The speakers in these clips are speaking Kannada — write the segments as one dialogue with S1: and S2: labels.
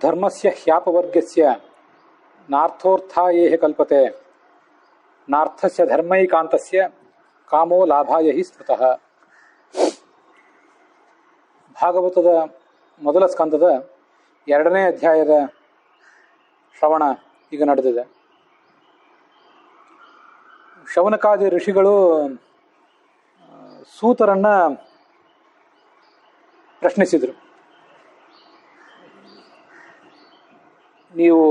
S1: ಧರ್ಮಸ್ಯ ಹ್ಯಾಪವರ್ಗಸ್ಯ ನಾರ್ಥೋರ್ಥಾಯೇಹ ಕಲ್ಪತೆ ನಾರ್ಥಸ್ಯ ಧರ್ಮೈಕಾಂತಸ್ಯ ಕಾಮೋ ಲಾಭಾಯ ಹಿ ಸ್ಮೃತಃ. ಭಾಗವತದ ಮೊದಲ ಸ್ಕಂದದ 2ನೇ ಅಧ್ಯಾಯದ ಶ್ರವಣ ಈಗ ನಡೆದಿದೆ. ಶೌನಕಾದಿ ಋಷಿಗಳು ಸೂತರನ್ನ ಪ್ರಶ್ನಿಸಿದರು. ನೀವು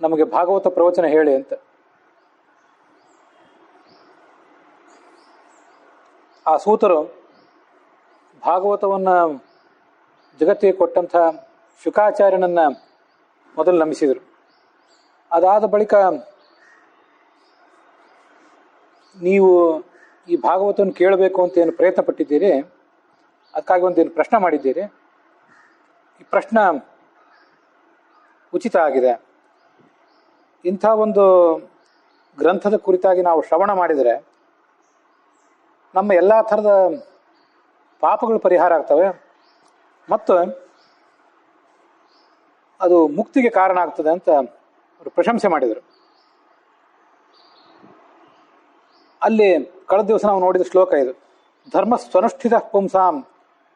S1: ನಮಗೆ ಭಾಗವತ ಪ್ರವಚನ ಹೇಳಿ ಅಂತ. ಆ ಸೂತರು ಭಾಗವತವನ್ನು ಜಗತ್ತಿಗೆ ಕೊಟ್ಟಂಥ ಶುಕಾಚಾರ್ಯನನ್ನ ಮೊದಲು ನಂಬಿಸಿದರು. ಅದಾದ ಬಳಿಕ ನೀವು ಈ ಭಾಗವತವನ್ನು ಕೇಳಬೇಕು ಅಂತ ಏನು ಪ್ರಯತ್ನ ಪಟ್ಟಿದ್ದೀರಿ, ಅದಕ್ಕಾಗಿ ಒಂದೇನು ಪ್ರಶ್ನೆ ಮಾಡಿದ್ದೀರಿ. ಈ ಪ್ರಶ್ನೆ ಉಚಿತ ಆಗಿದೆ. ಇಂಥ ಒಂದು ಗ್ರಂಥದ ಕುರಿತಾಗಿ ನಾವು ಶ್ರವಣ ಮಾಡಿದರೆ ನಮ್ಮ ಎಲ್ಲ ಥರದ ಪಾಪಗಳು ಪರಿಹಾರ ಆಗ್ತವೆ ಮತ್ತು ಅದು ಮುಕ್ತಿಗೆ ಕಾರಣ ಆಗ್ತದೆ ಅಂತ ಅವರು ಪ್ರಶಂಸೆ ಮಾಡಿದರು. ಅಲ್ಲಿ ಕಳೆದ ದಿವಸ ನಾವು ನೋಡಿದ ಶ್ಲೋಕ ಇದು. ಧರ್ಮ ಸ್ವನುಷ್ಠಿತ ಪುಂಸಾಂ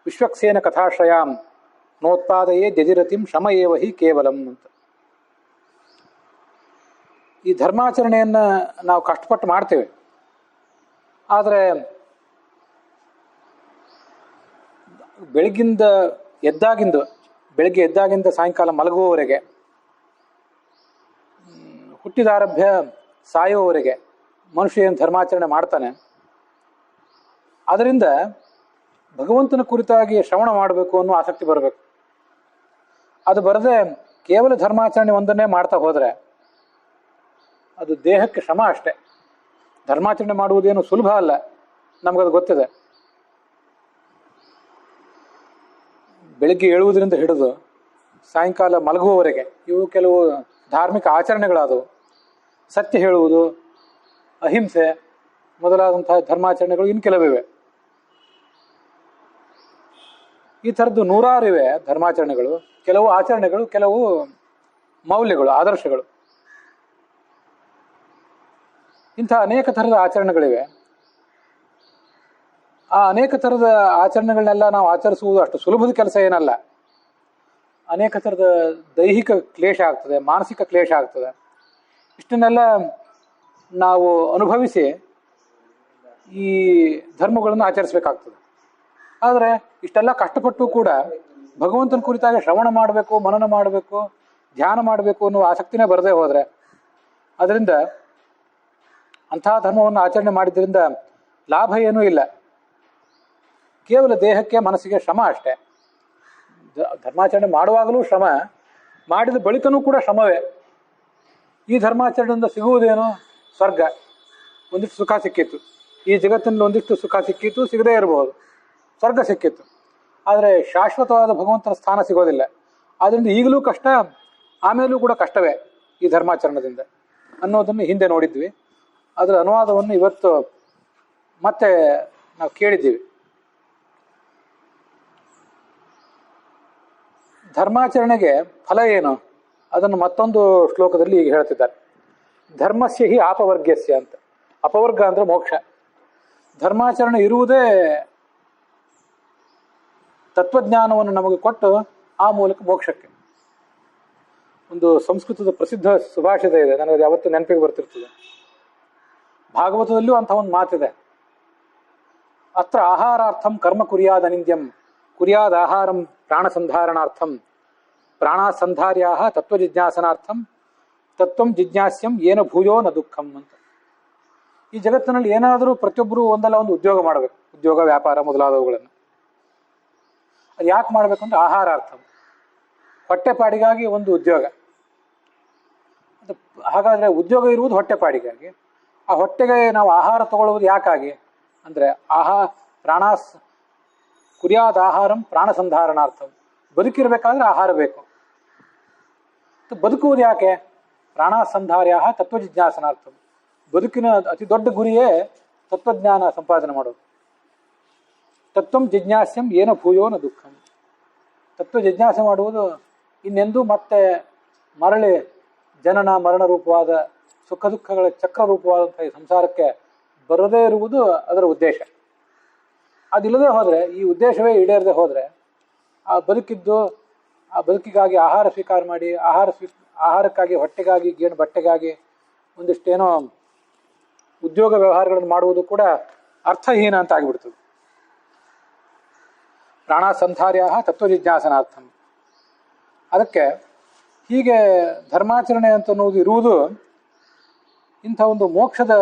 S1: ವಿಶ್ವಕ್ಸೇನ ಕಥಾಶ್ರಯಾಂ ನೋತ್ಪಾದಯೇ ಜಜಿರತಿಂ ಶಮ ಏವ ಹಿ ಕೇವಲಂ ಅಂತ. ಈ ಧರ್ಮಾಚರಣೆಯನ್ನು ನಾವು ಕಷ್ಟಪಟ್ಟು ಮಾಡ್ತೇವೆ, ಆದರೆ ಬೆಳಗ್ಗೆ ಎದ್ದಾಗಿಂದ ಸಾಯಂಕಾಲ ಮಲಗುವವರೆಗೆ, ಹುಟ್ಟಿದಾರಭ್ಯ ಸಾಯುವವರೆಗೆ ಮನುಷ್ಯ ಏನು ಧರ್ಮಾಚರಣೆ ಮಾಡ್ತಾನೆ, ಅದರಿಂದ ಭಗವಂತನ ಕುರಿತಾಗಿ ಶ್ರವಣ ಮಾಡಬೇಕು ಅನ್ನೋ ಆಸಕ್ತಿ ಬರಬೇಕು. ಅದು ಬರದೆ ಕೇವಲ ಧರ್ಮಾಚರಣೆ ಒಂದನ್ನೇ ಮಾಡ್ತಾ ಹೋದರೆ ಅದು ದೇಹಕ್ಕೆ ಶ್ರಮ ಅಷ್ಟೆ. ಧರ್ಮಾಚರಣೆ ಮಾಡುವುದೇನು ಸುಲಭ ಅಲ್ಲ, ನಮಗದು ಗೊತ್ತಿದೆ. ಬೆಳಗ್ಗೆ ಏಳುವುದರಿಂದ ಹಿಡಿದು ಸಾಯಂಕಾಲ ಮಲಗುವವರೆಗೆ ಇವು ಕೆಲವು ಧಾರ್ಮಿಕ ಆಚರಣೆಗಳಾದವು. ಸತ್ಯ ಹೇಳುವುದು, ಅಹಿಂಸೆ ಮೊದಲಾದಂತಹ ಧರ್ಮಾಚರಣೆಗಳು ಇನ್ನು ಕೆಲವಿವೆ. ಈ ಥರದ್ದು ನೂರಾರು ಇವೆ ಧರ್ಮಾಚರಣೆಗಳು. ಕೆಲವು ಆಚರಣೆಗಳು, ಕೆಲವು ಮೌಲ್ಯಗಳು, ಆದರ್ಶಗಳು. ಇಂಥ ಅನೇಕ ಥರದ ಆಚರಣೆಗಳಿವೆ. ಆ ಅನೇಕ ಥರದ ಆಚರಣೆಗಳನ್ನೆಲ್ಲ ನಾವು ಆಚರಿಸುವುದು ಅಷ್ಟು ಸುಲಭದ ಕೆಲಸ ಏನಲ್ಲ. ಅನೇಕ ಥರದ ದೈಹಿಕ ಕ್ಲೇಶ ಆಗ್ತದೆ, ಮಾನಸಿಕ ಕ್ಲೇಶ ಆಗ್ತದೆ. ಇಷ್ಟನ್ನೆಲ್ಲ ನಾವು ಅನುಭವಿಸಿ ಈ ಧರ್ಮಗಳನ್ನು ಆಚರಿಸಬೇಕಾಗ್ತದೆ. ಆದರೆ ಇಷ್ಟೆಲ್ಲ ಕಷ್ಟಪಟ್ಟು ಕೂಡ ಭಗವಂತನ ಕುರಿತಾಗಿ ಶ್ರವಣ ಮಾಡಬೇಕು, ಮನನ ಮಾಡಬೇಕು, ಧ್ಯಾನ ಮಾಡಬೇಕು ಅನ್ನೋ ಆಸಕ್ತಿನೇ ಬರದೇ ಹೋದರೆ, ಅದರಿಂದ ಅಂತಹ ಧರ್ಮವನ್ನು ಆಚರಣೆ ಮಾಡಿದ್ರಿಂದ ಲಾಭ ಏನೂ ಇಲ್ಲ. ಕೇವಲ ದೇಹಕ್ಕೆ ಮನಸ್ಸಿಗೆ ಶ್ರಮ ಅಷ್ಟೇ. ಧರ್ಮಾಚರಣೆ ಮಾಡುವಾಗಲೂ ಶ್ರಮ, ಮಾಡಿದ ಬಳಿಕನೂ ಕೂಡ ಶ್ರಮವೇ. ಈ ಧರ್ಮಾಚರಣೆಯಿಂದ ಸಿಗುವುದೇನು? ಸ್ವರ್ಗ, ಒಂದಿಷ್ಟು ಸುಖ ಸಿಕ್ಕಿತ್ತು. ಈ ಜಗತ್ತಿನಲ್ಲಿ ಒಂದಿಷ್ಟು ಸುಖ ಸಿಕ್ಕಿತ್ತು, ಸಿಗದೇ ಇರಬಹುದು. ಸ್ವರ್ಗ ಸಿಕ್ಕಿತ್ತು, ಆದರೆ ಶಾಶ್ವತವಾದ ಭಗವಂತನ ಸ್ಥಾನ ಸಿಗೋದಿಲ್ಲ. ಆದ್ದರಿಂದ ಈಗಲೂ ಕಷ್ಟ, ಆಮೇಲೂ ಕೂಡ ಕಷ್ಟವೇ ಈ ಧರ್ಮಾಚರಣದಿಂದ ಅನ್ನೋದನ್ನು ಹಿಂದೆ ನೋಡಿದ್ವಿ. ಅದರ ಅನುವಾದವನ್ನು ಇವತ್ತು ಮತ್ತೆ ನಾವು ಕೇಳಿದ್ದೀವಿ. ಧರ್ಮಾಚರಣೆಗೆ ಫಲ ಏನು ಅದನ್ನು ಮತ್ತೊಂದು ಶ್ಲೋಕದಲ್ಲಿ ಈಗ ಹೇಳ್ತಿದ್ದಾರೆ. ಧರ್ಮಸ್ಯ ಹಿ ಅಪವರ್ಗಸ್ಯ ಅಂತ. ಅಪವರ್ಗ ಅಂದರೆ ಮೋಕ್ಷ. ಧರ್ಮಾಚರಣೆ ಇರುವುದೇ ತತ್ವಜ್ಞಾನವನ್ನು ನಮಗೆ ಕೊಟ್ಟು ಆ ಮೂಲಕ ಮೋಕ್ಷಕ್ಕೆ. ಒಂದು ಸಂಸ್ಕೃತದ ಪ್ರಸಿದ್ಧ ಸುಭಾಷಿತ ಇದೆ, ನನಗೆ ಯಾವತ್ತೂ ನೆನಪಿಗೆ ಬರ್ತಿರ್ತದೆ. ಭಾಗವತದಲ್ಲಿಯೂ ಅಂಥ ಒಂದು ಮಾತಿದೆ. ಅತ್ರ ಆಹಾರಾರ್ಥಂ ಕರ್ಮ ಕುರ್ಯಾದ ಅನಿಂದ್ಯಂ ಕುರ್ಯಾದ ಆಹಾರಂ ಪ್ರಾಣಸಂಧಾರಣಾರ್ಥಂ ಪ್ರಾಣಸಂಧಾರ್ಯಾ ತತ್ವಜಿಜ್ಞಾಸನಾರ್ಥಂ ತತ್ವಂ ಜಿಜ್ಞಾಸ್ಯಂ ಏನ ಭೂಯೋ ನ ದುಃಖಂ ಅಂತ. ಈ ಜಗತ್ತಿನಲ್ಲಿ ಏನಾದರೂ ಪ್ರತಿಯೊಬ್ಬರು ಒಂದಲ್ಲ ಒಂದು ಉದ್ಯೋಗ ಮಾಡಬೇಕು, ಉದ್ಯೋಗ, ವ್ಯಾಪಾರ ಮೊದಲಾದವುಗಳನ್ನು. ಅದು ಯಾಕೆ ಮಾಡಬೇಕು ಅಂದರೆ ಆಹಾರಾರ್ಥಂ, ಹೊಟ್ಟೆಪಾಡಿಗಾಗಿ ಒಂದು ಉದ್ಯೋಗ. ಅದು ಹಾಗಾದರೆ ಉದ್ಯೋಗ ಇರುವುದು ಹೊಟ್ಟೆಪಾಡಿಗಾಗಿ. ಆ ಹೊಟ್ಟೆಗೆ ನಾವು ಆಹಾರ ತಗೊಳ್ಳುವುದು ಯಾಕಾಗಿ ಅಂದರೆ ಪ್ರಾಣಾಸ್ ಕುರ್ಯಾದ ಆಹಾರಂ ಪ್ರಾಣಸಂಧಾರಣಾರ್ಥಂ. ಬದುಕಿರಬೇಕಾದ್ರೆ ಆಹಾರ ಬೇಕು. ಬದುಕುವುದು ಯಾಕೆ? ಪ್ರಾಣಸಂಧಾರ್ಯ ತತ್ವಜಿಜ್ಞಾಸನಾರ್ಥಂ. ಬದುಕಿನ ಅತಿ ದೊಡ್ಡ ಗುರಿಯೇ ತತ್ವಜ್ಞಾನ ಸಂಪಾದನೆ ಮಾಡೋದು. ತತ್ವಂ ಜಿಜ್ಞಾಸ್ಯಂ ಏನ ಭೂಯೋ ನ ದುಃಖಂ. ತತ್ವ ಜಿಜ್ಞಾಸೆ ಮಾಡುವುದು ಇನ್ನೆಂದೂ ಮತ್ತೆ ಮರಳಿ ಜನನ ಮರಣ ರೂಪವಾದ ಸುಖ ದುಃಖಗಳ ಚಕ್ರ ರೂಪವಾದಂಥ ಈ ಸಂಸಾರಕ್ಕೆ ಬರದೇ ಇರುವುದು ಅದರ ಉದ್ದೇಶ. ಅದಿಲ್ಲದೆ ಹೋದರೆ, ಈ ಉದ್ದೇಶವೇ ಈಡೇರದೆ ಹೋದರೆ, ಆ ಬದುಕಿದ್ದು ಆ ಬದುಕಿಗಾಗಿ ಆಹಾರ ಸ್ವೀಕಾರ ಮಾಡಿ ಆಹಾರಕ್ಕಾಗಿ ಹೊಟ್ಟೆಗಾಗಿ ಗೇಣು ಬಟ್ಟೆಗಾಗಿ ಒಂದಿಷ್ಟೇನೋ ಉದ್ಯೋಗ ವ್ಯವಹಾರಗಳನ್ನು ಮಾಡುವುದು ಕೂಡ ಅರ್ಥಹೀನ ಅಂತ ಆಗಿಬಿಡ್ತದೆ. ಪ್ರಾಣ ಸಂಧಾರ್ಯ ತತ್ವಜಿಜ್ಞಾಸನಾರ್ಥಂ. ಅದಕ್ಕೆ ಹೀಗೆ ಧರ್ಮಾಚರಣೆ ಅಂತನ್ನುವುದು ಇರುವುದು ಇಂಥ ಒಂದು ಮೋಕ್ಷದ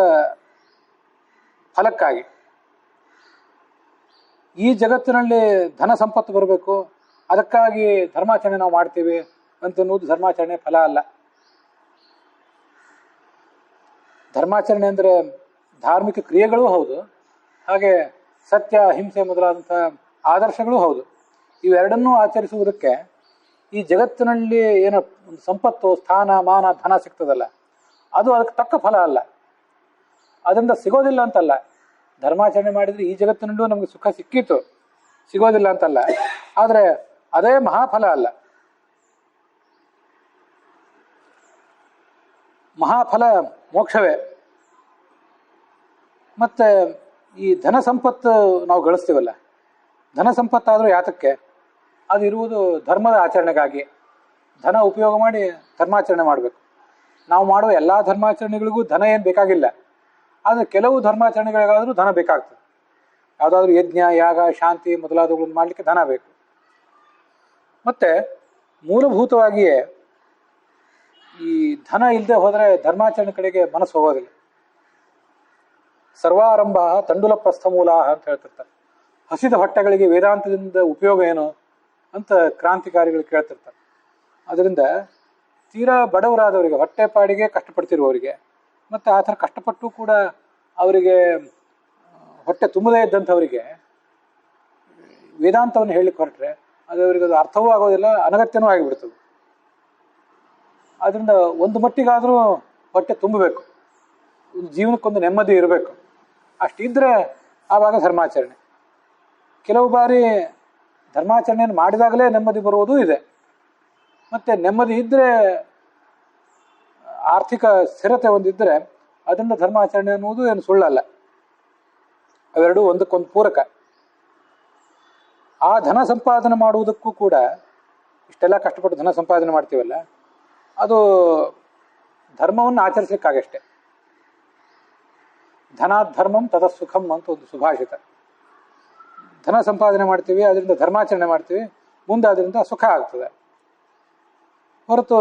S1: ಫಲಕ್ಕಾಗಿ. ಈ ಜಗತ್ತಿನಲ್ಲಿ ಧನ ಸಂಪತ್ತು ಬರಬೇಕು, ಅದಕ್ಕಾಗಿ ಧರ್ಮಾಚರಣೆ ನಾವು ಮಾಡ್ತೀವಿ ಅಂತನ್ನುವುದು ಧರ್ಮಾಚರಣೆ ಫಲ ಅಲ್ಲ. ಧರ್ಮಾಚರಣೆ ಅಂದರೆ ಧಾರ್ಮಿಕ ಕ್ರಿಯೆಗಳೂ ಹೌದು, ಹಾಗೆ ಸತ್ಯ ಅಹಿಂಸೆ ಮೊದಲಾದಂಥ ಆದರ್ಶಗಳೂ ಹೌದು. ಇವೆರಡನ್ನೂ ಆಚರಿಸುವುದಕ್ಕೆ ಈ ಜಗತ್ತಿನಲ್ಲಿ ಏನೋ ಒಂದು ಸಂಪತ್ತು, ಸ್ಥಾನ, ಮಾನ, ಧನ ಸಿಗ್ತದಲ್ಲ, ಅದು ಅದಕ್ಕೆ ತಕ್ಕ ಫಲ ಅಲ್ಲ. ಅದರಿಂದ ಸಿಗೋದಿಲ್ಲ ಅಂತಲ್ಲ. ಧರ್ಮಾಚರಣೆ ಮಾಡಿದರೆ ಈ ಜಗತ್ತಿನಲ್ಲೂ ನಮಗೆ ಸುಖ ಸಿಕ್ಕಿತು, ಸಿಗೋದಿಲ್ಲ ಅಂತಲ್ಲ. ಆದರೆ ಅದೇ ಮಹಾಫಲ ಅಲ್ಲ. ಮಹಾಫಲ ಮೋಕ್ಷವೇ. ಮತ್ತು ಈ ಧನ ಸಂಪತ್ತು ನಾವು ಗಳಿಸ್ತೀವಲ್ಲ, ಧನ ಸಂಪತ್ತಾದರೂ ಯಾತಕ್ಕೆ? ಅದು ಇರುವುದು ಧರ್ಮದ ಆಚರಣೆಗಾಗಿ. ಧನ ಉಪಯೋಗ ಮಾಡಿ ಧರ್ಮಾಚರಣೆ ಮಾಡಬೇಕು. ನಾವು ಮಾಡುವ ಎಲ್ಲ ಧರ್ಮಾಚರಣೆಗಳಿಗೂ ಧನ ಏನು ಬೇಕಾಗಿಲ್ಲ. ಆದರೆ ಕೆಲವು ಧರ್ಮಾಚರಣೆಗಳಿಗಾದರೂ ಧನ ಬೇಕಾಗ್ತದೆ. ಯಾವುದಾದ್ರೂ ಯಜ್ಞ, ಯಾಗ, ಶಾಂತಿ ಮೊದಲಾದವುಗಳನ್ನು ಮಾಡಲಿಕ್ಕೆ ಧನ ಬೇಕು. ಮತ್ತು ಮೂಲಭೂತವಾಗಿಯೇ ಈ ಧನ ಇಲ್ಲದೆ ಹೋದರೆ ಧರ್ಮಾಚರಣೆ ಕಡೆಗೆ ಮನಸ್ಸು ಹೋಗೋದಿಲ್ಲ. ಸರ್ವಾರಂಭ ತಂಡುಲ ಪ್ರಸ್ಥಮೂಲ ಅಂತ ಹೇಳ್ತಿರ್ತಾರೆ. ಹಸಿದ ಹೊಟ್ಟೆಗಳಿಗೆ ವೇದಾಂತದಿಂದ ಉಪಯೋಗ ಏನು ಅಂತ ಕ್ರಾಂತಿಕಾರಿಗಳು ಕೇಳ್ತಿರ್ತಾರೆ. ಅದರಿಂದ ತೀರಾ ಬಡವರಾದವರಿಗೆ, ಹೊಟ್ಟೆಪಾಡಿಗೆ ಕಷ್ಟಪಡ್ತಿರುವವರಿಗೆ, ಮತ್ತು ಆ ಥರ ಕಷ್ಟಪಟ್ಟು ಕೂಡ ಅವರಿಗೆ ಹೊಟ್ಟೆ ತುಂಬದೇ ಇದ್ದಂಥವರಿಗೆ ವೇದಾಂತವನ್ನು ಹೇಳಲಿಕ್ಕೆ ಹೊರಟ್ರೆ ಅದು ಅವರಿಗೆ ಅದು ಅರ್ಥವೂ ಆಗೋದಿಲ್ಲ, ಅನಗತ್ಯನೂ ಆಗಿಬಿಡ್ತದೆ. ಅದರಿಂದ ಒಂದು ಮಟ್ಟಿಗಾದರೂ ಹೊಟ್ಟೆ ತುಂಬಬೇಕು, ಒಂದು ಜೀವನಕ್ಕೊಂದು ನೆಮ್ಮದಿ ಇರಬೇಕು. ಅಷ್ಟಿದ್ದರೆ ಆವಾಗ ಧರ್ಮಾಚರಣೆ. ಕೆಲವು ಬಾರಿ ಧರ್ಮಾಚರಣೆಯನ್ನು ಮಾಡಿದಾಗಲೇ ನೆಮ್ಮದಿ ಬರುವುದೂ ಇದೆ. ಮತ್ತು ನೆಮ್ಮದಿ ಇದ್ದರೆ, ಆರ್ಥಿಕ ಸ್ಥಿರತೆ ಒಂದಿದ್ದರೆ ಅದರಿಂದ ಧರ್ಮಾಚರಣೆ ಅನ್ನುವುದು ಏನು ಸುಳ್ಳಲ್ಲ. ಅವೆರಡೂ ಒಂದಕ್ಕೊಂದು ಪೂರಕ. ಆ ಧನ ಸಂಪಾದನೆ ಮಾಡುವುದಕ್ಕೂ ಕೂಡ ಇಷ್ಟೆಲ್ಲ ಕಷ್ಟಪಟ್ಟು ಧನ ಸಂಪಾದನೆ ಮಾಡ್ತೀವಲ್ಲ, ಅದು ಧರ್ಮವನ್ನು ಆಚರಿಸಲಿಕ್ಕಾಗಷ್ಟೆ. ಧನಾಧರ್ಮಂ ತತಃಸುಖಂ ಅಂತ ಒಂದು ಸುಭಾಷಿತ. ಧನ ಸಂಪಾದನೆ ಮಾಡ್ತೀವಿ, ಅದರಿಂದ ಧರ್ಮಾಚರಣೆ ಮಾಡ್ತೀವಿ, ಮುಂದೆ ಅದರಿಂದ ಸುಖ ಆಗ್ತದೆ. ಹೊರತು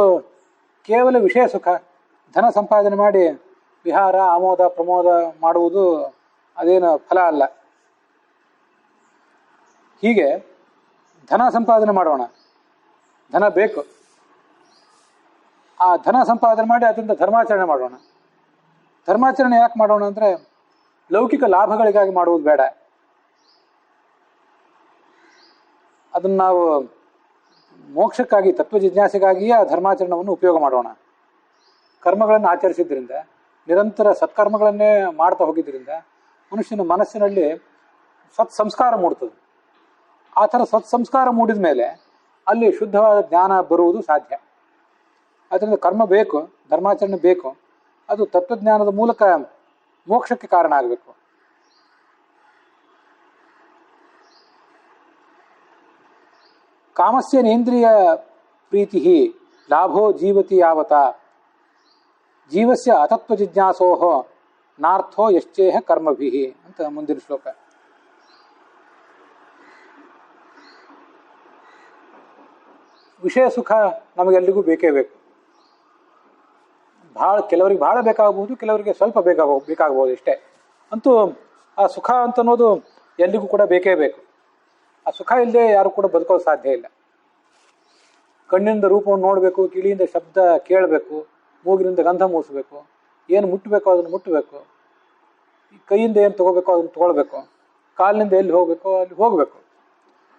S1: ಕೇವಲ ವಿಷಯ ಸುಖ, ಧನ ಸಂಪಾದನೆ ಮಾಡಿ ವಿಹಾರ, ಆಮೋದ, ಪ್ರಮೋದ ಮಾಡುವುದು ಅದೇನು ಫಲ ಅಲ್ಲ. ಹೀಗೆ ಧನ ಸಂಪಾದನೆ ಮಾಡೋಣ, ಧನ ಬೇಕು. ಆ ಧನ ಸಂಪಾದನೆ ಮಾಡಿ ಅದರಿಂದ ಧರ್ಮಾಚರಣೆ ಮಾಡೋಣ. ಧರ್ಮಾಚರಣೆ ಯಾಕೆ ಮಾಡೋಣ ಅಂದರೆ ಲೌಕಿಕ ಲಾಭಗಳಿಗಾಗಿ ಮಾಡುವುದು ಬೇಡ. ಅದನ್ನು ನಾವು ಮೋಕ್ಷಕ್ಕಾಗಿ, ತತ್ವ ಜಿಜ್ಞಾಸೆಗಾಗಿಯೇ ಆ ಧರ್ಮಾಚರಣವನ್ನು ಉಪಯೋಗ ಮಾಡೋಣ. ಕರ್ಮಗಳನ್ನು ಆಚರಿಸಿದ್ರಿಂದ, ನಿರಂತರ ಸತ್ಕರ್ಮಗಳನ್ನೇ ಮಾಡ್ತಾ ಹೋಗಿದ್ದರಿಂದ ಮನುಷ್ಯನ ಮನಸ್ಸಿನಲ್ಲಿ ಸತ್ಸಂಸ್ಕಾರ ಮೂಡ್ತದೆ. ಆ ಥರ ಸತ್ಸಂಸ್ಕಾರ ಮೂಡಿದ ಮೇಲೆ ಅಲ್ಲಿ ಶುದ್ಧವಾದ ಜ್ಞಾನ ಬರುವುದು ಸಾಧ್ಯ. ಅದರಿಂದ ಕರ್ಮ ಬೇಕು, ಧರ್ಮಾಚರಣೆ ಬೇಕು. ಅದು ತತ್ವಜ್ಞಾನದ ಮೂಲಕ ಮೋಕ್ಷಕ್ಕೆ ಕಾರಣ ಆಗಬೇಕು. ಕಾಮಸ್ಯ ನೇಂದ್ರಿಯ ಪ್ರೀತಿ ಲಾಭೋ ಜೀವತಿ ಯಾವತ ಜೀವಸ್ಯ ಅತತ್ವ ಜಿಜ್ಞಾಸೋಹ ನಾರ್ಥೋ ಯಶ್ಚೇಹ ಕರ್ಮಭಿ ಅಂತ ಮುಂದಿನ ಶ್ಲೋಕ. ವಿಷಯ ಸುಖ ನಮಗೆಲ್ಲರಿಗೂ ಬೇಕೇ ಬೇಕು. ಕೆಲವರಿಗೆ ಭಾಳ ಬೇಕಾಗಬಹುದು, ಕೆಲವರಿಗೆ ಸ್ವಲ್ಪ ಬೇಕಾಗಬಹುದು ಇಷ್ಟೇ. ಅಂತೂ ಆ ಸುಖ ಅಂತನ್ನೋದು ಎಲ್ರಿಗೂ ಕೂಡ ಬೇಕೇ ಬೇಕು. ಆ ಸುಖ ಇಲ್ಲದೆ ಯಾರು ಕೂಡ ಬದುಕೋದು ಸಾಧ್ಯ ಇಲ್ಲ. ಕಣ್ಣಿಂದ ರೂಪವನ್ನು ನೋಡಬೇಕು, ಕಿಳಿಯಿಂದ ಶಬ್ದ ಕೇಳಬೇಕು, ಮೂಗಿನಿಂದ ಗಂಧ ಮೂಸಬೇಕು, ಏನು ಮುಟ್ಟಬೇಕೋ ಅದನ್ನು ಮುಟ್ಟಬೇಕು, ಕೈಯಿಂದ ಏನು ತೊಗೋಬೇಕೋ ಅದನ್ನು ತೊಗೊಳ್ಬೇಕು, ಕಾಲಿನಿಂದ ಎಲ್ಲಿ ಹೋಗಬೇಕೋ ಅಲ್ಲಿ ಹೋಗಬೇಕು.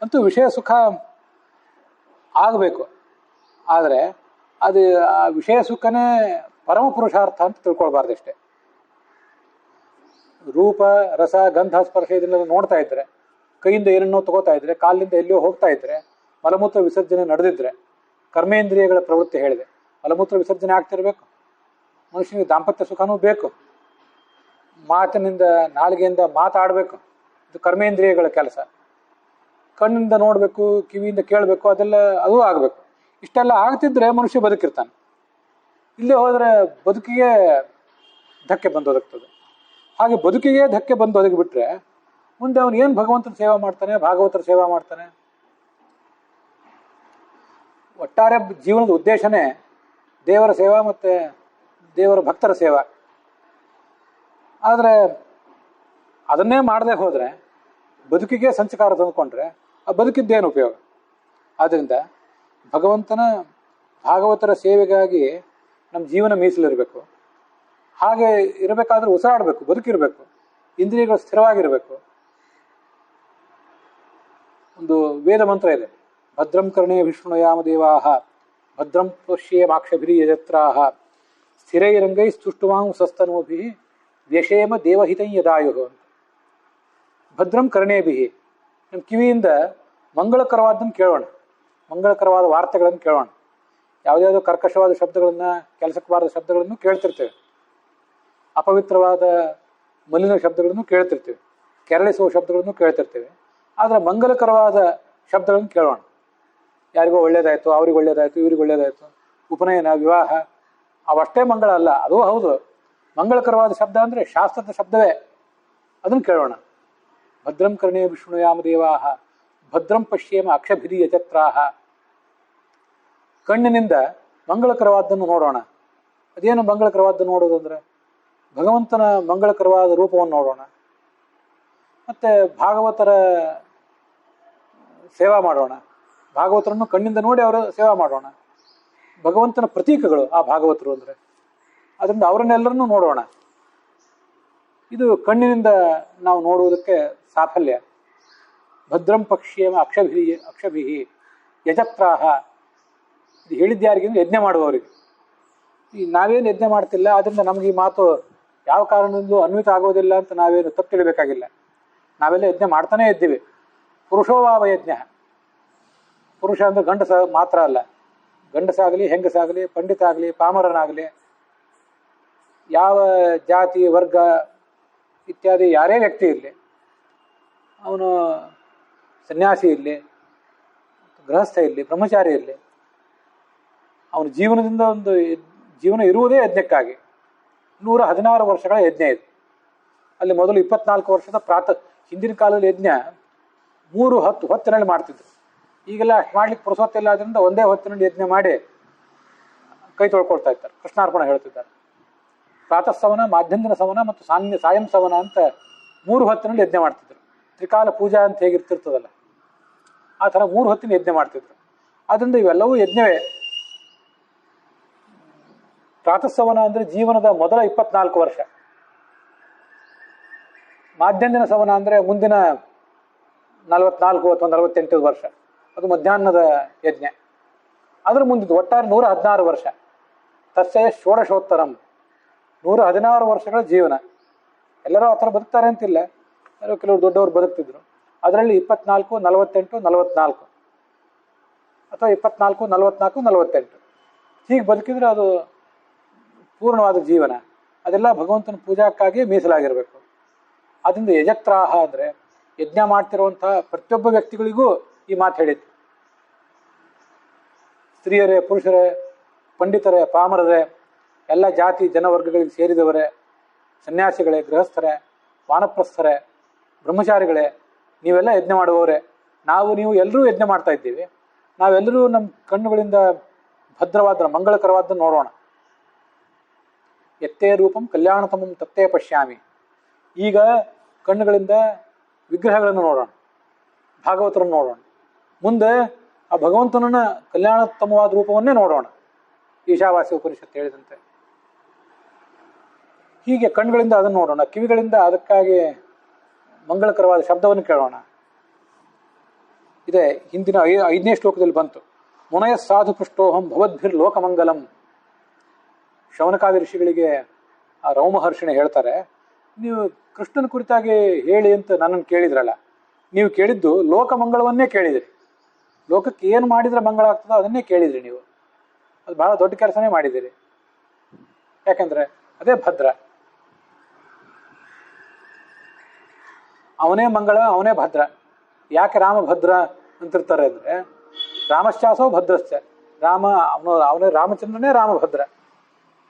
S1: ಅಂತೂ ವಿಷಯ ಸುಖ ಆಗಬೇಕು. ಆದರೆ ಅದು ಆ ವಿಷಯ ಸುಖನೇ ಪರಮ ಪುರುಷಾರ್ಥ ಅಂತ ತಿಳ್ಕೊಳ್ಬಾರ್ದಷ್ಟೇ. ರೂಪ, ರಸ, ಗಂಧ, ಸ್ಪರ್ಶ ಇದನ್ನೆಲ್ಲ ನೋಡ್ತಾ ಇದ್ದರೆ, ಕೈಯಿಂದ ಏನನ್ನೋ ತಗೋತಾ ಇದ್ದರೆ, ಕಾಲಿನಿಂದ ಎಲ್ಲಿಯೋ ಹೋಗ್ತಾ ಇದ್ದರೆ, ಮಲಮೂತ್ರ ವಿಸರ್ಜನೆ ನಡೆದಿದ್ರೆ, ಕರ್ಮೇಂದ್ರಿಯಗಳ ಪ್ರವೃತ್ತಿ ಹೇಳಿದೆ. ಮಲಮೂತ್ರ ವಿಸರ್ಜನೆ ಆಗ್ತಿರ್ಬೇಕು, ಮನುಷ್ಯನಿಗೆ ದಾಂಪತ್ಯ ಸುಖನೂ ಬೇಕು, ಮಾತಿನಿಂದ ನಾಲಿಗೆಯಿಂದ ಮಾತಾಡಬೇಕು, ಇದು ಕರ್ಮೇಂದ್ರಿಯಗಳ ಕೆಲಸ. ಕಣ್ಣಿಂದ ನೋಡಬೇಕು, ಕಿವಿಯಿಂದ ಕೇಳಬೇಕು, ಅದೆಲ್ಲ ಅದೂ ಆಗಬೇಕು. ಇಷ್ಟೆಲ್ಲ ಆಗ್ತಿದ್ರೆ ಮನುಷ್ಯ ಬದುಕಿರ್ತಾನೆ. ಇಲ್ಲೇ ಹೋದರೆ ಬದುಕಿಗೆ ಧಕ್ಕೆ ಬಂದು ಒದಗ್ತದೆ. ಹಾಗೆ ಬದುಕಿಗೆ ಧಕ್ಕೆ ಬಂದು ಒದಗಿಬಿಟ್ರೆ ಮುಂದೆ ಅವನು ಏನು ಭಗವಂತನ ಸೇವಾ ಮಾಡ್ತಾನೆ, ಭಾಗವತರ ಸೇವಾ ಮಾಡ್ತಾನೆ? ಒಟ್ಟಾರೆ ಜೀವನದ ಉದ್ದೇಶನೇ ದೇವರ ಸೇವಾ ಮತ್ತು ದೇವರ ಭಕ್ತರ ಸೇವಾ. ಆದರೆ ಅದನ್ನೇ ಮಾಡದೆ ಹೋದರೆ, ಬದುಕಿಗೆ ಸಂಚಕಾರ ತಂದುಕೊಂಡ್ರೆ ಆ ಬದುಕಿದ್ದೇನು ಉಪಯೋಗ? ಆದ್ದರಿಂದ ಭಗವಂತನ ಭಾಗವತರ ಸೇವೆಗಾಗಿ ನಮ್ಮ ಜೀವನ ಮೀಸಲಿರಬೇಕು. ಹಾಗೆ ಇರಬೇಕಾದ್ರೆ ಉಸಿರಾಡಬೇಕು, ಬದುಕಿರಬೇಕು, ಇಂದ್ರಿಯಗಳು ಸ್ಥಿರವಾಗಿರಬೇಕು. ಒಂದು ವೇದ ಮಂತ್ರ ಇದೆ, ಭದ್ರಂ ಕರ್ಣೇ ವಿಷ್ಣುಯಾಮ ದೇವಾಹ ಭದ್ರಂ ಪಶ್ಯೇಮಾಕ್ಷಭಿರಿ ಯಜತ್ರಾಹ ಸ್ಥಿರೈರಂಗೈ ಸ್ತುಷ್ಟುವಾಂ ಸಸ್ತನೋಭಿ ವ್ಯಷೇಮ ದೇವಹಿತೈ ಯದಾಯು ಅಂತ. ಭದ್ರಂ ಕರ್ಣೇಭಿ, ನಮ್ಮ ಕಿವಿಯಿಂದ ಮಂಗಳಕರವಾದನ್ನು ಕೇಳೋಣ, ಮಂಗಳಕರವಾದ ವಾರ್ತೆಗಳನ್ನು ಕೇಳೋಣ. ಯಾವುದ್ಯಾವುದೋ ಕರ್ಕಶವಾದ ಶಬ್ದಗಳನ್ನು, ಕೆಲಸಕ್ಕೆ ಬಾರದ ಶಬ್ದಗಳನ್ನು ಕೇಳ್ತಿರ್ತೇವೆ, ಅಪವಿತ್ರವಾದ ಮಲಿನ ಶಬ್ದಗಳನ್ನು ಕೇಳ್ತಿರ್ತೀವಿ, ಕೆರಳಿಸುವ ಶಬ್ದಗಳನ್ನು ಕೇಳ್ತಿರ್ತೇವೆ. ಆದರೆ ಮಂಗಲಕರವಾದ ಶಬ್ದಗಳನ್ನು ಕೇಳೋಣ. ಯಾರಿಗೋ ಒಳ್ಳೇದಾಯಿತು, ಅವ್ರಿಗೆ ಒಳ್ಳೇದಾಯಿತು, ಇವ್ರಿಗೆ ಒಳ್ಳೇದಾಯಿತು, ಉಪನಯನ, ವಿವಾಹ, ಅವಷ್ಟೇ ಮಂಗಳ ಅಲ್ಲ, ಅದೂ ಹೌದು. ಮಂಗಳಕರವಾದ ಶಬ್ದ ಅಂದರೆ ಶಾಸ್ತ್ರದ ಶಬ್ದವೇ, ಅದನ್ನು ಕೇಳೋಣ. ಭದ್ರಂ ಕರ್ಣೇ ವಿಷ್ಣುಯಾಮ ದೇವಾಹ ಭದ್ರಂ ಪಶ್ಯೇಮ ಅಕ್ಷಭಿರಿ ಯಜತ್ರಾಹ. ಕಣ್ಣಿನಿಂದ ಮಂಗಳಕರವಾದ್ದನ್ನು ನೋಡೋಣ. ಅದೇನು ಮಂಗಳಕರವಾದ್ದನ್ನು ನೋಡೋದು ಅಂದರೆ ಭಗವಂತನ ಮಂಗಳಕರವಾದ ರೂಪವನ್ನು ನೋಡೋಣ. ಮತ್ತು ಭಾಗವತರ ಸೇವಾ ಮಾಡೋಣ. ಭಾಗವತರನ್ನು ಕಣ್ಣಿಂದ ನೋಡಿ ಅವರ ಸೇವಾ ಮಾಡೋಣ. ಭಗವಂತನ ಪ್ರತೀಕಗಳು ಆ ಭಾಗವತರು ಅಂದರೆ, ಅದರಿಂದ ಅವರನ್ನೆಲ್ಲರನ್ನೂ ನೋಡೋಣ. ಇದು ಕಣ್ಣಿನಿಂದ ನಾವು ನೋಡುವುದಕ್ಕೆ ಸಾಫಲ್ಯ. ಭದ್ರಂ ಪಕ್ಷ್ಯೇಮ ಅಕ್ಷಭಿಹಿ ಯಜತ್ರಾಹ. ಇದು ಹೇಳಿದ್ಯಾರಿಗೆ ಅಂದರೆ ಯಜ್ಞ ಮಾಡುವವರಿಗೆ. ಈ ನಾವೇನು ಯಜ್ಞ ಮಾಡ್ತಿಲ್ಲ, ಅದರಿಂದ ನಮಗೆ ಈ ಮಾತು ಯಾವ ಕಾರಣದಿಂದಲೂ ಅನ್ವಿತ ಆಗೋದಿಲ್ಲ ಅಂತ ನಾವೇನು ತಪ್ಪು ತಿಳಿಬೇಕಾಗಿಲ್ಲ. ನಾವೆಲ್ಲ ಯಜ್ಞ ಮಾಡ್ತಾನೇ ಇದ್ದೀವಿ. ಪುರುಷೋಭಾವ ಯಜ್ಞ. ಪುರುಷ ಅಂದರೆ ಗಂಡಸ ಮಾತ್ರ ಅಲ್ಲ, ಗಂಡಸಾಗಲಿ, ಹೆಂಗಸಾಗಲಿ, ಪಂಡಿತ ಆಗಲಿ, ಪಾಮರನಾಗಲಿ, ಯಾವ ಜಾತಿ ವರ್ಗ ಇತ್ಯಾದಿ ಯಾರೇ ವ್ಯಕ್ತಿ ಇರಲಿ, ಅವನು ಸನ್ಯಾಸಿ ಇರಲಿ, ಗೃಹಸ್ಥ ಇರಲಿ, ಬ್ರಹ್ಮಚಾರಿ ಇರಲಿ, ಅವನ ಜೀವನದಿಂದ ಒಂದು ಜೀವನ ಇರುವುದೇ ಯಜ್ಞಕ್ಕಾಗಿ. 116 ವರ್ಷಗಳ ಯಜ್ಞ ಇದೆ. ಅಲ್ಲಿ ಮೊದಲು 24 ವರ್ಷದ ಹಿಂದಿನ ಕಾಲದಲ್ಲಿ ಯಜ್ಞ 3 ಹೊತ್ತಿನಲ್ಲಿ ಮಾಡ್ತಿದ್ರು. ಈಗೆಲ್ಲ ಅಷ್ಟು ಮಾಡ್ಲಿಕ್ಕೆ ಪುರುಸೊತ್ತಿಲ್ಲ, ಅದರಿಂದ ಒಂದೇ ಹೊತ್ತಿನಲ್ಲಿ ಯಜ್ಞ ಮಾಡಿ ಕೈ ತೊಳ್ಕೊಳ್ತಾ ಇರ್ತಾರೆ, ಕೃಷ್ಣಾರ್ಪಣ ಹೇಳ್ತಿದ್ದಾರೆ. ಪ್ರಾತಃ ಸವನ, ಮಾಧ್ಯಂದಿನ ಸವನ ಮತ್ತು ಸಾಯಂ ಸವನ ಅಂತ 3 ಹೊತ್ತಿನಲ್ಲಿ ಯಜ್ಞ ಮಾಡ್ತಿದ್ರು. ತ್ರಿಕಾಲ ಪೂಜಾ ಅಂತ ಹೇಗಿರ್ತಿರ್ತದಲ್ಲ, ಆ ಥರ 3 ಹೊತ್ತಿನ ಯಜ್ಞ ಮಾಡ್ತಿದ್ರು. ಆದ್ದರಿಂದ ಇವೆಲ್ಲವೂ ಯಜ್ಞವೇ. ಪ್ರಾತಃಸವನ ಅಂದರೆ ಜೀವನದ ಮೊದಲ 24 ವರ್ಷ. ಮಾಧ್ಯಂದಿನ ಸವನ ಅಂದರೆ ಮುಂದಿನ 44 ಅಥವಾ 48 ವರ್ಷ, ಅದು ಮಧ್ಯಾಹ್ನದ ಯಜ್ಞ. ಅದ್ರ ಮುಂದಿದ್ದು ಒಟ್ಟಾರೆ 116 ವರ್ಷ. ತಸ್ಯ ಷೋಡಶೋತ್ತರಂ, 116 ವರ್ಷಗಳ ಜೀವನ. ಎಲ್ಲರೂ ಆ ಥರ ಬದುಕ್ತಾರೆ ಅಂತಿಲ್ಲ, ಕೆಲವರು ದೊಡ್ಡವರು ಬದುಕ್ತಿದ್ರು. ಅದರಲ್ಲಿ 24, 48, 44 ಅಥವಾ 24, 44, 48 ಹೀಗೆ ಬದುಕಿದ್ರೆ ಅದು ಪೂರ್ಣವಾದ ಜೀವನ. ಅದೆಲ್ಲ ಭಗವಂತನ ಪೂಜಾಕ್ಕಾಗಿ ಮೀಸಲಾಗಿರಬೇಕು. ಅದರಿಂದ ಯಜತ್ರಾಹ ಅಂದರೆ ಯಜ್ಞ ಮಾಡ್ತಿರುವಂತಹ ಪ್ರತಿಯೊಬ್ಬ ವ್ಯಕ್ತಿಗಳಿಗೂ ಈ ಮಾತು ಹೇಳಿದ್ದು. ಸ್ತ್ರೀಯರೇ, ಪುರುಷರೇ, ಪಂಡಿತರೇ, ಪಾಮರರೇ, ಎಲ್ಲ ಜಾತಿ ಜನವರ್ಗಗಳಿಗೆ ಸೇರಿದವರೇ, ಸನ್ಯಾಸಿಗಳೇ, ಗೃಹಸ್ಥರೇ, ವಾನಪ್ರಸ್ಥರೇ, ಬ್ರಹ್ಮಚಾರಿಗಳೇ, ನೀವೆಲ್ಲ ಯಜ್ಞ ಮಾಡುವವರೇ. ನೀವು ಎಲ್ಲರೂ ಯಜ್ಞ ಮಾಡ್ತಾ ಇದ್ದೀವಿ. ನಾವೆಲ್ಲರೂ ನಮ್ಮ ಕಣ್ಣುಗಳಿಂದ ಭದ್ರವಾದ ಮಂಗಳಕರವಾದನ್ನು ನೋಡೋಣ. ಎತ್ತೇ ರೂಪಂ ಕಲ್ಯಾಣತಮಂ ತತ್ತೇ ಪಶ್ಯಾಮಿ. ಈಗ ಕಣ್ಣುಗಳಿಂದ ವಿಗ್ರಹಗಳನ್ನು ನೋಡೋಣ, ಭಾಗವತರನ್ನು ನೋಡೋಣ. ಮುಂದೆ ಆ ಭಗವಂತನನ್ನ ಕಲ್ಯಾಣೋತ್ತಮವಾದ ರೂಪವನ್ನೇ ನೋಡೋಣ, ಈಶಾವಾಸ್ಯ ಉಪನಿಷತ್ತು ಹೇಳಿದಂತೆ. ಹೀಗೆ ಕಣ್ಣುಗಳಿಂದ ಅದನ್ನು ನೋಡೋಣ, ಕಿವಿಗಳಿಂದ ಅದಕ್ಕಾಗಿ ಮಂಗಳಕರವಾದ ಶಬ್ದವನ್ನು ಕೇಳೋಣ. ಇದೆ ಹಿಂದಿನ 5ನೇ ಶ್ಲೋಕದಲ್ಲಿ ಬಂತು. ಮುನಯ ಸಾಧು ಪೃಷ್ಟೋಹಂ ಭವದ್ಭಿರ್ ಲೋಕಮಂಗಲಂ. ಶೌನಕಾದಿ ಋಷಿಗಳಿಗೆ ಆ ರೌಮಹರ್ಷಿಣೆ ಹೇಳ್ತಾರೆ, ನೀವು ಕೃಷ್ಣನ ಕುರಿತಾಗಿ ಹೇಳಿ ಅಂತ ನನ್ನನ್ನು ಕೇಳಿದ್ರಲ್ಲ, ನೀವು ಕೇಳಿದ್ದು ಲೋಕಮಂಗಳವನ್ನೇ ಕೇಳಿದಿರಿ. ಲೋಕಕ್ಕೆ ಏನು ಮಾಡಿದರೆ ಮಂಗಳ ಆಗ್ತದೋ ಅದನ್ನೇ ಕೇಳಿದ್ರಿ ನೀವು. ಅದು ಬಹಳ ದೊಡ್ಡ ಕೆಲಸನೇ ಮಾಡಿದ್ದೀರಿ. ಯಾಕಂದ್ರೆ ಅದೇ ಭದ್ರ. ಅವನೇ ಮಂಗಳ, ಅವನೇ ಭದ್ರ. ಯಾಕೆ ರಾಮ ಭದ್ರ ಅಂತಿರ್ತಾರೆ ಅಂದರೆ, ರಾಮಶ್ಚಾಸೋ ಭದ್ರಶ್ಚ. ಅವನೇ ರಾಮಚಂದ್ರನೇ ರಾಮಭದ್ರ,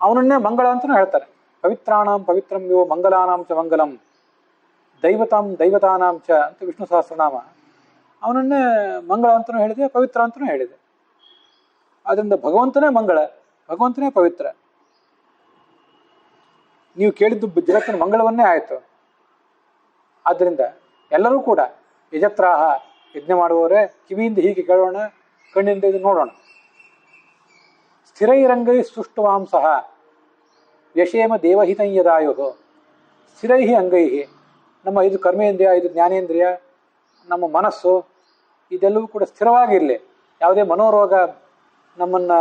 S1: ಅವನನ್ನೇ ಮಂಗಳ ಅಂತಲೂ ಹೇಳ್ತಾರೆ. ಪವಿತ್ರಾಣಾಂ ಪವಿತ್ರಂ ಯೋ ಮಂಗಲಾನಾಂ ಚ ಮಂಗಲಂ ದೈವತಾಂ ದೈವತಾನಾಂ ಚ ಅಂತ ವಿಷ್ಣು ಸಹಸ್ರನಾಮ. ಅವನನ್ನೇ ಮಂಗಳ ಅಂತಲೂ ಹೇಳಿದೆ, ಪವಿತ್ರ ಅಂತಲೂ ಹೇಳಿದೆ. ಆದ್ದರಿಂದ ಭಗವಂತನೇ ಮಂಗಳ, ಭಗವಂತನೇ ಪವಿತ್ರ. ನೀವು ಕೇಳಿದ್ದು ಜಗತ್ತಿನ ಮಂಗಳವನ್ನೇ ಆಯಿತು. ಆದ್ದರಿಂದ ಎಲ್ಲರೂ ಕೂಡ ಯಜತ್ರಾಹ, ಯಜ್ಞ ಮಾಡುವವರೇ ಕಿವಿಯಿಂದ ಹೀಗೆ ಕೇಳೋಣ, ಕಣ್ಣಿಂದ ಇದು ನೋಡೋಣ. ಸ್ಥಿರೈರಂಗೈ ಸುಷ್ಟುವಾಂಸಃ ವ್ಯಶೇಮ ದೇವಹಿತಂಯದಾಯು. ಸ್ಥಿರೈ ಅಂಗೈ, ನಮ್ಮ 5 ಕರ್ಮೇಂದ್ರಿಯ, 5 ಜ್ಞಾನೇಂದ್ರಿಯ, ನಮ್ಮ ಮನಸ್ಸು ಇದೆಲ್ಲವೂ ಕೂಡ ಸ್ಥಿರವಾಗಿರಲಿ. ಯಾವುದೇ ಮನೋರೋಗ ನಮ್ಮನ್ನು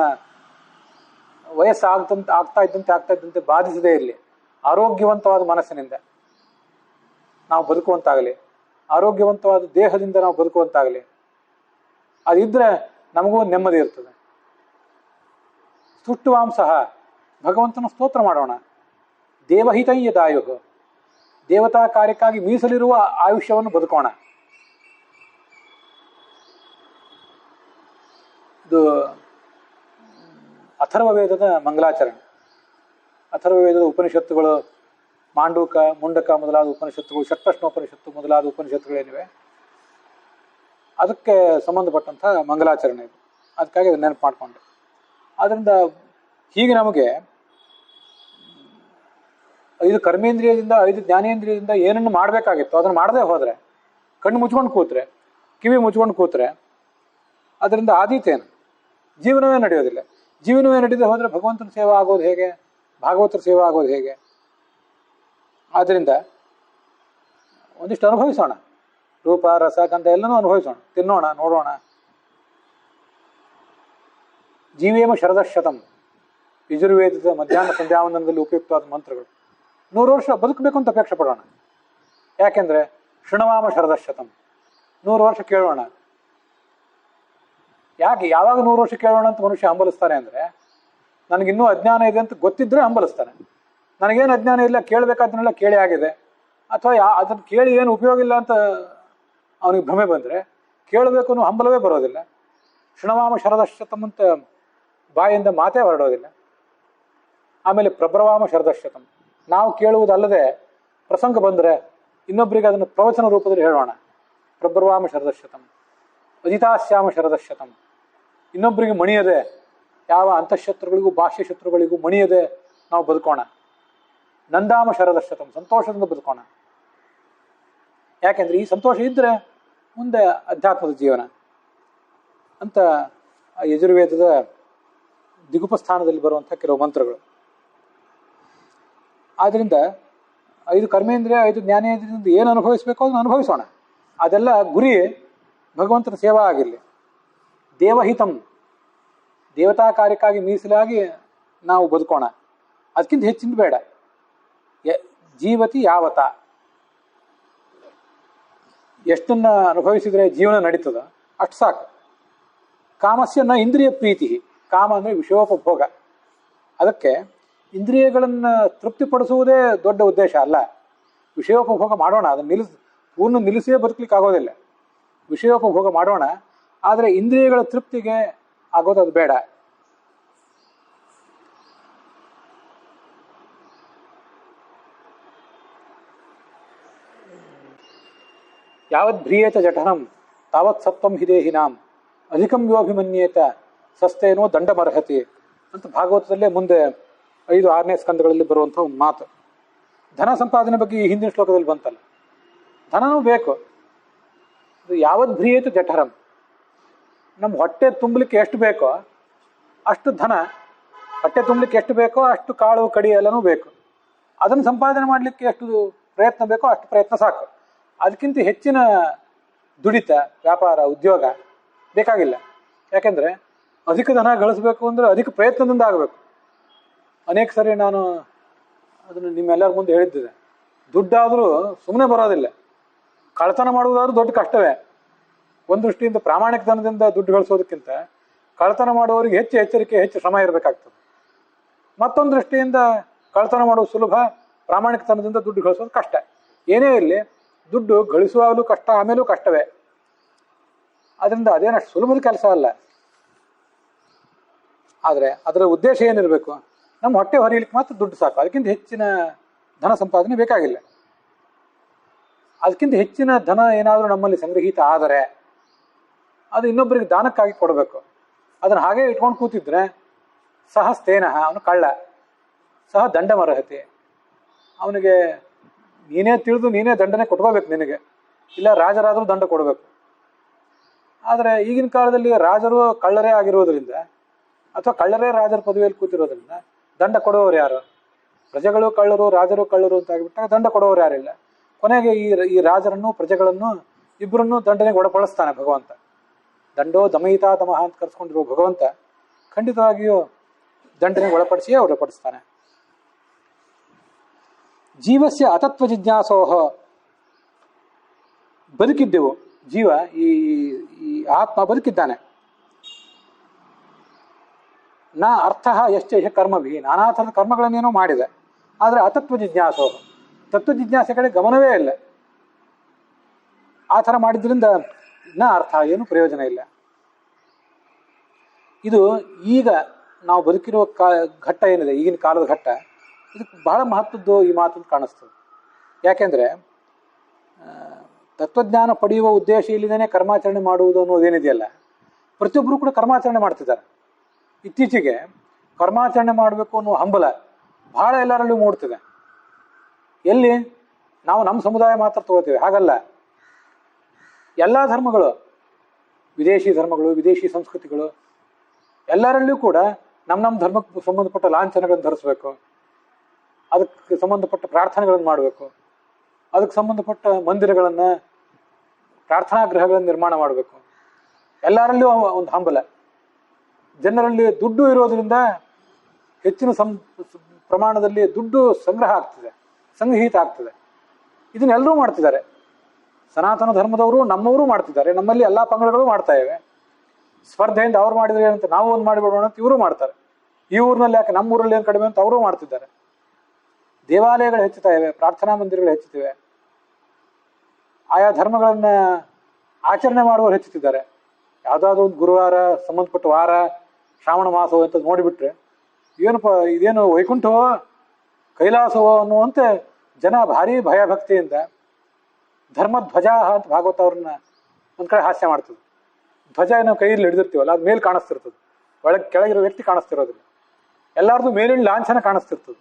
S1: ವಯಸ್ಸು ಆಗ್ತಾ ಇದ್ದಂತೆ ಬಾಧಿಸದೇ ಇರಲಿ. ಆರೋಗ್ಯವಂತವಾದ ಮನಸ್ಸಿನಿಂದ ನಾವು ಬದುಕುವಂತಾಗಲಿ, ಆರೋಗ್ಯವಂತವಾದ ದೇಹದಿಂದ ನಾವು ಬದುಕುವಂತಾಗಲಿ. ಅದಿದ್ದರೆ ನಮಗೂ ನೆಮ್ಮದಿ ಇರ್ತದೆ. ಸುಷ್ಟುವಾಂಸಃ, ಭಗವಂತನ ಸ್ತೋತ್ರ ಮಾಡೋಣ. ದೇವಹಿತಂಯದಾಯು, ದೇವತಾ ಕಾರ್ಯಕ್ಕಾಗಿ ಮೀಸಲಿರುವ ಆಯುಷ್ಯವನ್ನು ಬದುಕೋಣ. ಇದು ಅಥರ್ವವೇದದ ಮಂಗಲಾಚರಣೆ. ಅಥರ್ವವೇದದ ಉಪನಿಷತ್ತುಗಳು, ಮಾಂಡೂಕ, ಮುಂಡಕ ಮೊದಲಾದ ಉಪನಿಷತ್ತುಗಳು, ಷಟ್ಪ್ರಶ್ನೋಪನಿಷತ್ತು ಮೊದಲಾದ ಉಪನಿಷತ್ತುಗಳೇನಿವೆ, ಅದಕ್ಕೆ ಸಂಬಂಧಪಟ್ಟಂಥ ಮಂಗಲಾಚರಣೆ ಇದು. ಅದಕ್ಕಾಗಿ ಅದನ್ನು ನೆನಪು ಮಾಡಿಕೊಂಡೆ. ಆದ್ದರಿಂದ ಹೀಗೆ ನಮಗೆ 5 ಕರ್ಮೇಂದ್ರಿಯದಿಂದ, 5 ಜ್ಞಾನೇಂದ್ರಿಯದಿಂದ ಏನನ್ನು ಮಾಡಬೇಕಾಗಿತ್ತು ಅದನ್ನು ಮಾಡದೆ ಹೋದರೆ, ಕಣ್ಣು ಮುಚ್ಕೊಂಡು ಕೂತ್ರೆ, ಕಿವಿ ಮುಚ್ಕೊಂಡು ಕೂತ್ರೆ, ಅದರಿಂದ ಆದೀತೇನು? ಜೀವನವೇ ನಡೆಯೋದಿಲ್ಲ. ಜೀವನವೇ ನಡೆಯದೆ ಹೋದರೆ ಭಗವಂತನ ಸೇವೆ ಆಗೋದು ಹೇಗೆ? ಭಾಗವತರ ಸೇವೆ ಆಗೋದು ಹೇಗೆ? ಆದ್ದರಿಂದ ಒಂದಿಷ್ಟು ಅನುಭವಿಸೋಣ. ರೂಪ, ರಸ, ಗಂಧ ಎಲ್ಲನೂ ಅನುಭವಿಸೋಣ, ತಿನ್ನೋಣ, ನೋಡೋಣ. ಜೀವೇಮ ಶರದಶತಂ, ಯಜುರ್ವೇದದ ಮಧ್ಯಾಹ್ನ ಸಂಧ್ಯಾವಂದನದಲ್ಲಿ ಉಪಯುಕ್ತವಾದ ಮಂತ್ರಗಳು. 100 ವರ್ಷ ಬದುಕಬೇಕು ಅಂತ ಅಪೇಕ್ಷೆ ಪಡೋಣ. ಯಾಕೆಂದರೆ ಶೃಣವಾಮ ಶರದಶತಂ, 100 ವರ್ಷ ಕೇಳೋಣ. ಯಾವಾಗ 100 ವರ್ಷ ಕೇಳೋಣ ಅಂತ ಮನುಷ್ಯ ಹಂಬಲಿಸ್ತಾನೆ ಅಂದರೆ, ನನಗಿನ್ನೂ ಅಜ್ಞಾನ ಇದೆ ಅಂತ ಗೊತ್ತಿದ್ರೆ ಹಂಬಲಿಸ್ತಾನೆ. ನನಗೇನು ಅಜ್ಞಾನ ಇಲ್ಲ, ಕೇಳಬೇಕಾದನ್ನೆಲ್ಲ ಕೇಳಿ ಆಗಿದೆ, ಅಥವಾ ಅದನ್ನು ಕೇಳಿ ಏನು ಉಪಯೋಗ ಇಲ್ಲ ಅಂತ ಅವನಿಗೆ ಭ್ರಮೆ ಬಂದರೆ ಕೇಳಬೇಕು ಅನ್ನೋ ಹಂಬಲವೇ ಬರೋದಿಲ್ಲ. ಶೃಣವಾಮ ಶರದಶತಂ ಅಂತ ಬಾಯಿಂದ ಮಾತೇ ಹೊರಡೋದಿಲ್ಲ. ಆಮೇಲೆ ಪ್ರಬ್ರವಾಮ ಶರದಶತಂ, ನಾವು ಕೇಳುವುದಲ್ಲದೆ ಪ್ರಸಂಗ ಬಂದರೆ ಇನ್ನೊಬ್ಬರಿಗೆ ಅದನ್ನು ಪ್ರವಚನ ರೂಪದಲ್ಲಿ ಹೇಳೋಣ. ಪ್ರಬ್ರವಾಮ ಶರದಶತಂ. ಅಜಿತಾಶ್ಯಾಮ ಶರದಶತಂ, ಇನ್ನೊಬ್ಬರಿಗೆ ಮಣಿಯದೆ, ಯಾವ ಅಂತಃಶತ್ರುಗಳಿಗೂ ಬಾಹ್ಯ ಶತ್ರುಗಳಿಗೂ ಮಣಿಯದೆ ನಾವು ಬದುಕೋಣ. ನಂದಾಮ ಶರದಶತಂ, ಸಂತೋಷದಿಂದ ಬದುಕೋಣ. ಯಾಕೆಂದರೆ ಈ ಸಂತೋಷ ಇದ್ದರೆ ಮುಂದೆ ಅಧ್ಯಾತ್ಮದ ಜೀವನ ಅಂತ ಯಜುರ್ವೇದದ ದಿಗುಪಸ್ಥಾನದಲ್ಲಿ ಬರುವಂಥ ಕೆಲವು ಮಂತ್ರಗಳು. ಆದ್ದರಿಂದ 5 ಕರ್ಮೇಂದ್ರಿಯ, 5 ಜ್ಞಾನೇಂದ್ರಿಯದಿಂದ ಏನು ಅನುಭವಿಸಬೇಕೋ ಅದನ್ನು ಅನುಭವಿಸೋಣ. ಅದೆಲ್ಲ ಗುರಿ ಭಗವಂತನ ಸೇವಾ ಆಗಿರಲಿ. ದೇವಹಿತಂ, ದೇವತಾ ಕಾರ್ಯಕ್ಕಾಗಿ ಮೀಸಲಾಗಿ ನಾವು ಬದುಕೋಣ. ಅದಕ್ಕಿಂತ ಹೆಚ್ಚಿನ ಬೇಡ. ಜೀವತಿ ಯಾವತ, ಎಷ್ಟನ್ನು ಅನುಭವಿಸಿದರೆ ಜೀವನ ನಡೀತದ ಅಷ್ಟು ಸಾಕು. ಕಾಮಸ್ಯ ನ ಇಂದ್ರಿಯ ಪ್ರೀತಿ, ಕಾಮ ಅಂದರೆ ವಿಷಯೋಪಭೋಗ. ಅದಕ್ಕೆ ಇಂದ್ರಿಯಗಳನ್ನು ತೃಪ್ತಿಪಡಿಸುವುದೇ ದೊಡ್ಡ ಉದ್ದೇಶ ಅಲ್ಲ. ವಿಷಯೋಪಭೋಗ ಮಾಡೋಣ, ಅದನ್ನು ಪೂರ್ಣ ನಿಲ್ಲಿಸೇ ಬದುಕಲಿಕ್ಕೆ ಆಗೋದಿಲ್ಲ. ವಿಷಯೋಪಭೋಗ ಮಾಡೋಣ, ಆದರೆ ಇಂದ್ರಿಯಗಳ ತೃಪ್ತಿಗೆ ಆಗೋದು ಅದು ಬೇಡ. ಯಾವತ್ ಭ್ರಿಯೇತ ಜಠರಂ ತಾವತ್ ಸತ್ವಂ ಹಿದೇಹಿನಾಂ ಅಧಿಕಂ ಯೋಭಿಮನ್ಯೇತ ಸಸ್ತೇನೋ ದಂಡಮರ್ಹತಿ ಅಂತ ಭಾಗವತದಲ್ಲೇ ಮುಂದೆ 5-6ನೇ ಸ್ಕಂದಗಳಲ್ಲಿ ಬರುವಂಥ ಒಂದು ಮಾತು. ಧನ ಸಂಪಾದನೆ ಬಗ್ಗೆ ಈ ಹಿಂದಿನ ಶ್ಲೋಕದಲ್ಲಿ ಬಂತಲ್ಲ. ಧನನೂ ಬೇಕು. ಅದು ಯಾವತ್ ಭ್ರಿಯೇತ ಜಠರಂ, ನಮ್ಮ ಹೊಟ್ಟೆ ತುಂಬಲಿಕ್ಕೆ ಎಷ್ಟು ಬೇಕೋ ಅಷ್ಟು ಧನ, ಹೊಟ್ಟೆ ತುಂಬಲಿಕ್ಕೆ ಎಷ್ಟು ಬೇಕೋ ಅಷ್ಟು ಕಾಳು ಕಡಿ ಎಲ್ಲನೂ ಬೇಕು. ಅದನ್ನು ಸಂಪಾದನೆ ಮಾಡಲಿಕ್ಕೆ ಎಷ್ಟು ಪ್ರಯತ್ನ ಬೇಕೋ ಅಷ್ಟು ಪ್ರಯತ್ನ ಸಾಕು. ಅದಕ್ಕಿಂತ ಹೆಚ್ಚಿನ ದುಡಿತ, ವ್ಯಾಪಾರ, ಉದ್ಯೋಗ ಬೇಕಾಗಿಲ್ಲ. ಯಾಕೆಂದರೆ ಅಧಿಕ ಧನ ಗಳಿಸ್ಬೇಕು ಅಂದರೆ ಅಧಿಕ ಪ್ರಯತ್ನದಿಂದ ಆಗಬೇಕು. ಅನೇಕ ಸರಿ ನಾನು ಅದನ್ನು ನಿಮ್ಮೆಲ್ಲರ ಮುಂದೆ ಹೇಳಿದ್ದಿದೆ. ದುಡ್ಡಾದರೂ ಸುಮ್ಮನೆ ಬರೋದಿಲ್ಲ. ಕಳ್ತನ ಮಾಡುವುದಾದ್ರೂ ದೊಡ್ಡ ಕಷ್ಟವೇ. ಒಂದು ದೃಷ್ಟಿಯಿಂದ ಪ್ರಾಮಾಣಿಕತನದಿಂದ ದುಡ್ಡು ಗಳಿಸೋದಕ್ಕಿಂತ ಕಳ್ತನ ಮಾಡುವವರಿಗೆ ಹೆಚ್ಚು ಎಚ್ಚರಿಕೆ, ಹೆಚ್ಚು ಶ್ರಮ ಇರಬೇಕಾಗ್ತದೆ. ಮತ್ತೊಂದು ದೃಷ್ಟಿಯಿಂದ ಕಳ್ತನ ಮಾಡೋದು ಸುಲಭ, ಪ್ರಾಮಾಣಿಕತನದಿಂದ ದುಡ್ಡು ಗಳಿಸೋದು ಕಷ್ಟ. ಏನೇ ಇರಲಿ, ದುಡ್ಡು ಗಳಿಸುವಾಗಲೂ ಕಷ್ಟ, ಆಮೇಲೂ ಕಷ್ಟವೇ. ಅದರಿಂದ ಅದೇನಷ್ಟು ಸುಲಭದ ಕೆಲಸ ಅಲ್ಲ. ಆದರೆ ಅದರ ಉದ್ದೇಶ ಏನಿರಬೇಕು? ನಮ್ಮ ಹೊಟ್ಟೆ ಹೊರೀಲಿಕ್ಕೆ ಮಾತ್ರ ದುಡ್ಡು ಸಾಕು, ಅದಕ್ಕಿಂತ ಹೆಚ್ಚಿನ ಧನ ಸಂಪಾದನೆ ಬೇಕಾಗಿಲ್ಲ. ಅದಕ್ಕಿಂತ ಹೆಚ್ಚಿನ ಧನ ಏನಾದರೂ ನಮ್ಮಲ್ಲಿ ಸಂಗ್ರಹಿತ ಆದರೆ ಅದು ಇನ್ನೊಬ್ಬರಿಗೆ ದಾನಕ್ಕಾಗಿ ಕೊಡಬೇಕು. ಅದನ್ನು ಹಾಗೆ ಇಟ್ಕೊಂಡು ಕೂತಿದ್ರೆ ಸಹ ಸ್ಥೇನಃ, ಅವನು ಕಳ್ಳ, ಸಹ ದಂಡಮರ್ಹತೆ, ಅವನಿಗೆ ನೀನೇ ತಿಳಿದು ನೀನೇ ದಂಡನೆ ಕೊಟ್ಕೋಬೇಕು ನಿನಗೆ, ಇಲ್ಲ ರಾಜರಾದರೂ ದಂಡ ಕೊಡಬೇಕು. ಆದರೆ ಈಗಿನ ಕಾಲದಲ್ಲಿ ರಾಜರು ಕಳ್ಳರೇ ಆಗಿರೋದ್ರಿಂದ ಅಥವಾ ಕಳ್ಳರೇ ರಾಜರ ಪದವಿಯಲ್ಲಿ ಕೂತಿರೋದ್ರಿಂದ ದಂಡ ಕೊಡುವವರು ಯಾರು? ಪ್ರಜೆಗಳು ಕಳ್ಳರು, ರಾಜರು ಕಳ್ಳರು ಅಂತ ಆಗಿಬಿಟ್ಟಾಗ ದಂಡ ಕೊಡುವವರು ಯಾರಿಲ್ಲ. ಕೊನೆಗೆ ಈ ರಾಜರನ್ನು ಪ್ರಜೆಗಳನ್ನು ಇಬ್ಬರನ್ನು ದಂಡನೆಗೆ ಒಳಪಡಿಸ್ತಾನೆ ಭಗವಂತ. ದಂಡೋ ದಮಯಿತಾ ದಮಃ ಅಂತ ಕರೆಸ್ಕೊಂಡಿರುವ ಭಗವಂತ ಖಂಡಿತವಾಗಿಯೂ ದಂಡನೆಗೆ ಒಳಪಡಿಸಿಯೇ ಒಳಪಡಿಸ್ತಾನೆ. ಜೀವಸ್ಯ ಅತತ್ವ ಜಿಜ್ಞಾಸೋಹ, ಬದುಕಿದ್ದೆವು, ಜೀವ ಈ ಆತ್ಮ ಬದುಕಿದ್ದಾನೆ. ನಾ ಅರ್ಥ ಎಷ್ಟೇ ಕರ್ಮಭಿ, ನಾನಾ ಥರದ ಕರ್ಮಗಳನ್ನೇನೋ ಮಾಡಿದೆ, ಆದರೆ ಅತತ್ವ ಜಿಜ್ಞಾಸೋಹ, ತತ್ವ ಜಿಜ್ಞಾಸೆ ಕಡೆ ಗಮನವೇ ಇಲ್ಲ. ಆ ಥರ ಮಾಡಿದ್ರಿಂದ ನಾ ಅರ್ಥ, ಏನು ಪ್ರಯೋಜನ ಇಲ್ಲ. ಇದು ಈಗ ನಾವು ಬದುಕಿರುವ ಘಟ್ಟ ಏನಿದೆ, ಈಗಿನ ಕಾಲದ ಘಟ್ಟ, ಇದಕ್ಕೆ ಬಹಳ ಮಹತ್ವದ್ದು ಈ ಮಾತು ಕಾಣಿಸ್ತದೆ. ಯಾಕೆಂದರೆ ತತ್ವಜ್ಞಾನ ಪಡೆಯುವ ಉದ್ದೇಶ ಇಲ್ಲದೇ ಕರ್ಮಾಚರಣೆ ಮಾಡುವುದು ಅನ್ನೋದೇನಿದೆಯಲ್ಲ, ಪ್ರತಿಯೊಬ್ಬರು ಕೂಡ ಕರ್ಮಾಚರಣೆ ಮಾಡ್ತಿದ್ದಾರೆ. ಇತ್ತೀಚೆಗೆ ಕರ್ಮಾಚರಣೆ ಮಾಡಬೇಕು ಅನ್ನೋ ಹಂಬಲ ಬಹಳ ಎಲ್ಲರಲ್ಲೂ ಮೂಡ್ತಿದೆ. ಎಲ್ಲಿ ನಾವು ನಮ್ಮ ಸಮುದಾಯ ಮಾತ್ರ ತಗೋತೀವಿ, ಹಾಗಲ್ಲ. ಎಲ್ಲ ಧರ್ಮಗಳು, ವಿದೇಶಿ ಧರ್ಮಗಳು, ವಿದೇಶಿ ಸಂಸ್ಕೃತಿಗಳು, ಎಲ್ಲರಲ್ಲೂ ಕೂಡ ನಮ್ಮ ಧರ್ಮಕ್ಕೆ ಸಂಬಂಧಪಟ್ಟ ಲಾಂಛನಗಳನ್ನು ಧರಿಸ್ಬೇಕು, ಅದಕ್ಕೆ ಸಂಬಂಧಪಟ್ಟ ಪ್ರಾರ್ಥನೆಗಳನ್ನು ಮಾಡಬೇಕು, ಅದಕ್ಕೆ ಸಂಬಂಧಪಟ್ಟ ಮಂದಿರಗಳನ್ನು, ಪ್ರಾರ್ಥನಾ ಗೃಹಗಳನ್ನು ನಿರ್ಮಾಣ ಮಾಡಬೇಕು. ಎಲ್ಲರಲ್ಲೂ ಒಂದು ಹಂಬಲ. ಜನರಲ್ಲಿ ದುಡ್ಡು ಇರೋದ್ರಿಂದ ಹೆಚ್ಚಿನ ಪ್ರಮಾಣದಲ್ಲಿ ದುಡ್ಡು ಸಂಗ್ರಹ ಆಗ್ತದೆ, ಸಂಗ್ರಹಿತ ಆಗ್ತದೆ. ಇದನ್ನೆಲ್ಲರೂ ಮಾಡ್ತಿದ್ದಾರೆ. ಸನಾತನ ಧರ್ಮದವರು ನಮ್ಮವರು ಮಾಡ್ತಿದ್ದಾರೆ, ನಮ್ಮಲ್ಲಿ ಎಲ್ಲ ಪಂಗಡಗಳು ಮಾಡ್ತಾ ಇವೆ. ಸ್ಪರ್ಧೆಯಿಂದ ಅವ್ರು ಮಾಡಿದ್ರೆ ಅಂತ ನಾವು ಒಂದು ಮಾಡಿಬಿಡೋಣ ಅಂತ ಇವರು ಮಾಡ್ತಾರೆ. ಈ ಊರಿನಲ್ಲಿ ಯಾಕೆ ನಮ್ಮ ಊರಲ್ಲಿ ಏನು ಕಡಿಮೆ ಅಂತ ಅವರು ಮಾಡ್ತಿದ್ದಾರೆ. ದೇವಾಲಯಗಳು ಹೆಚ್ಚುತ್ತಾ ಇವೆ, ಪ್ರಾರ್ಥನಾ ಮಂದಿರಗಳು ಹೆಚ್ಚುತ್ತಿವೆ, ಆಯಾ ಧರ್ಮಗಳನ್ನು ಆಚರಣೆ ಮಾಡುವವರು ಹೆಚ್ಚುತ್ತಿದ್ದಾರೆ. ಯಾವುದಾದ್ರೂ ಒಂದು ಗುರುವಾರ, ಸಂಬಂಧಪಟ್ಟ ವಾರ, ಶ್ರಾವಣ ಮಾಸವೋ ಅಂತ ನೋಡಿಬಿಟ್ರೆ ಏನಪ್ಪ ಇದೇನು ವೈಕುಂಠವೋ ಕೈಲಾಸವೋ ಅನ್ನುವಂತೆ ಜನ ಭಾರಿ ಭಯಭಕ್ತಿಯಿಂದ ಧರ್ಮಧ್ವಜ ಅಂತ ಭಾಗವತ ಅವ್ರನ್ನ ಒಂದು ಕಡೆ ಹಾಸ್ಯ ಮಾಡ್ತದೆ. ಧ್ವಜ ನಾವು ಕೈಯಲ್ಲಿ ಹಿಡಿದಿರ್ತೀವಲ್ಲ, ಅದು ಮೇಲೆ ಕಾಣಿಸ್ತಿರ್ತದೆ, ಒಳಗೆ ಕೆಳಗಿರೋ ವ್ಯಕ್ತಿ ಕಾಣಿಸ್ತಿರೋದಿಲ್ಲ. ಎಲ್ಲರದು ಮೇಲಿನ ಲಾಂಛನ ಕಾಣಿಸ್ತಿರ್ತದೆ.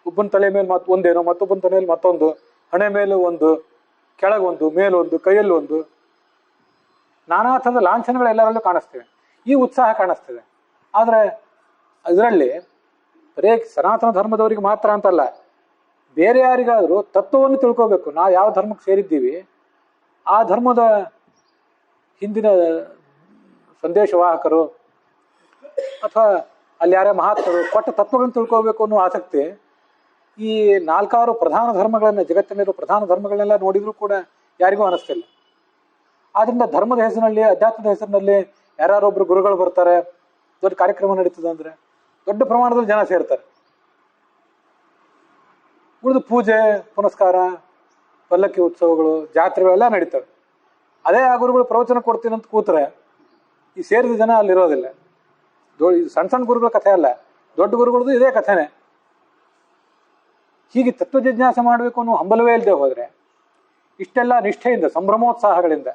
S1: ಒಬ್ಬನ ತಲೆ ಮೇಲೆ ಒಂದೇನೋ, ಮತ್ತೊಬ್ಬನ ತಲೆಯಲ್ಲಿ ಮತ್ತೊಂದು, ಹಣೆ ಮೇಲೆ ಒಂದು, ಕೆಳಗೊಂದು, ಮೇಲೊಂದು, ಕೈಯಲ್ಲಿ ಒಂದು, ನಾನಾ ಥರದ ಲಾಂಛನಗಳು ಎಲ್ಲರಲ್ಲೂ ಕಾಣಿಸ್ತೇವೆ. ಈ ಉತ್ಸಾಹ ಕಾಣಿಸ್ತದೆ. ಆದರೆ ಅದರಲ್ಲಿ ಬರೇ ಸನಾತನ ಧರ್ಮದವರಿಗೆ ಮಾತ್ರ ಅಂತಲ್ಲ, ಬೇರೆ ಯಾರಿಗಾದರೂ ತತ್ವವನ್ನು ತಿಳ್ಕೋಬೇಕು. ನಾವು ಯಾವ ಧರ್ಮಕ್ಕೆ ಸೇರಿದ್ದೀವಿ, ಆ ಧರ್ಮದ ಹಿಂದಿನ ಸಂದೇಶವಾಹಕರು ಅಥವಾ ಅಲ್ಲಿ ಯಾರೇ ಮಹಾತ್ಮರು ಕೊಟ್ಟ ತತ್ವಗಳನ್ನು ತಿಳ್ಕೋಬೇಕು ಅನ್ನೋ ಆಸಕ್ತಿ ಈ 4-6 ಪ್ರಧಾನ ಧರ್ಮಗಳನ್ನು, ಜಗತ್ತಿನಲ್ಲಿರೋ ಪ್ರಧಾನ ಧರ್ಮಗಳನ್ನೆಲ್ಲ ನೋಡಿದರೂ ಕೂಡ ಯಾರಿಗೂ ಅನ್ನಿಸ್ತಿಲ್ಲ. ಆದ್ದರಿಂದ ಧರ್ಮದ ಹೆಸರಿನಲ್ಲಿ, ಅಧ್ಯಾತ್ಮದ ಹೆಸರಿನಲ್ಲಿ ಯಾರೊಬ್ಬರು ಗುರುಗಳು ಬರ್ತಾರೆ, ದೊಡ್ಡ ಕಾರ್ಯಕ್ರಮ ನಡೀತದೆ ಅಂದರೆ ದೊಡ್ಡ ಪ್ರಮಾಣದಲ್ಲಿ ಜನ ಸೇರ್ತಾರೆ. ಉಳಿದು ಪೂಜೆ ಪುನಸ್ಕಾರ, ಪಲ್ಲಕ್ಕಿ ಉತ್ಸವಗಳು, ಜಾತ್ರೆಗಳೆಲ್ಲ ನಡೀತವೆ. ಅದೇ ಆ ಗುರುಗಳು ಪ್ರವಚನ ಕೊಡ್ತೀನಿ ಅಂತ ಕೂತ್ರೆ ಈ ಸೇರಿದ ಜನ ಅಲ್ಲಿರೋದಿಲ್ಲ. ಸಣ್ಣ ಸಣ್ಣ ಗುರುಗಳ ಕಥೆ ಅಲ್ಲ, ದೊಡ್ಡ ಗುರುಗಳದ್ದು ಇದೇ ಕಥೆನೇ. ಹೀಗೆ ತತ್ವ ಜಿಜ್ಞಾಸೆ ಮಾಡಬೇಕು ಅನ್ನೋ ಹಂಬಲವೇ ಇಲ್ಲದೆ ಹೋದರೆ ಇಷ್ಟೆಲ್ಲ ನಿಷ್ಠೆಯಿಂದ, ಸಂಭ್ರಮೋತ್ಸಾಹಗಳಿಂದ,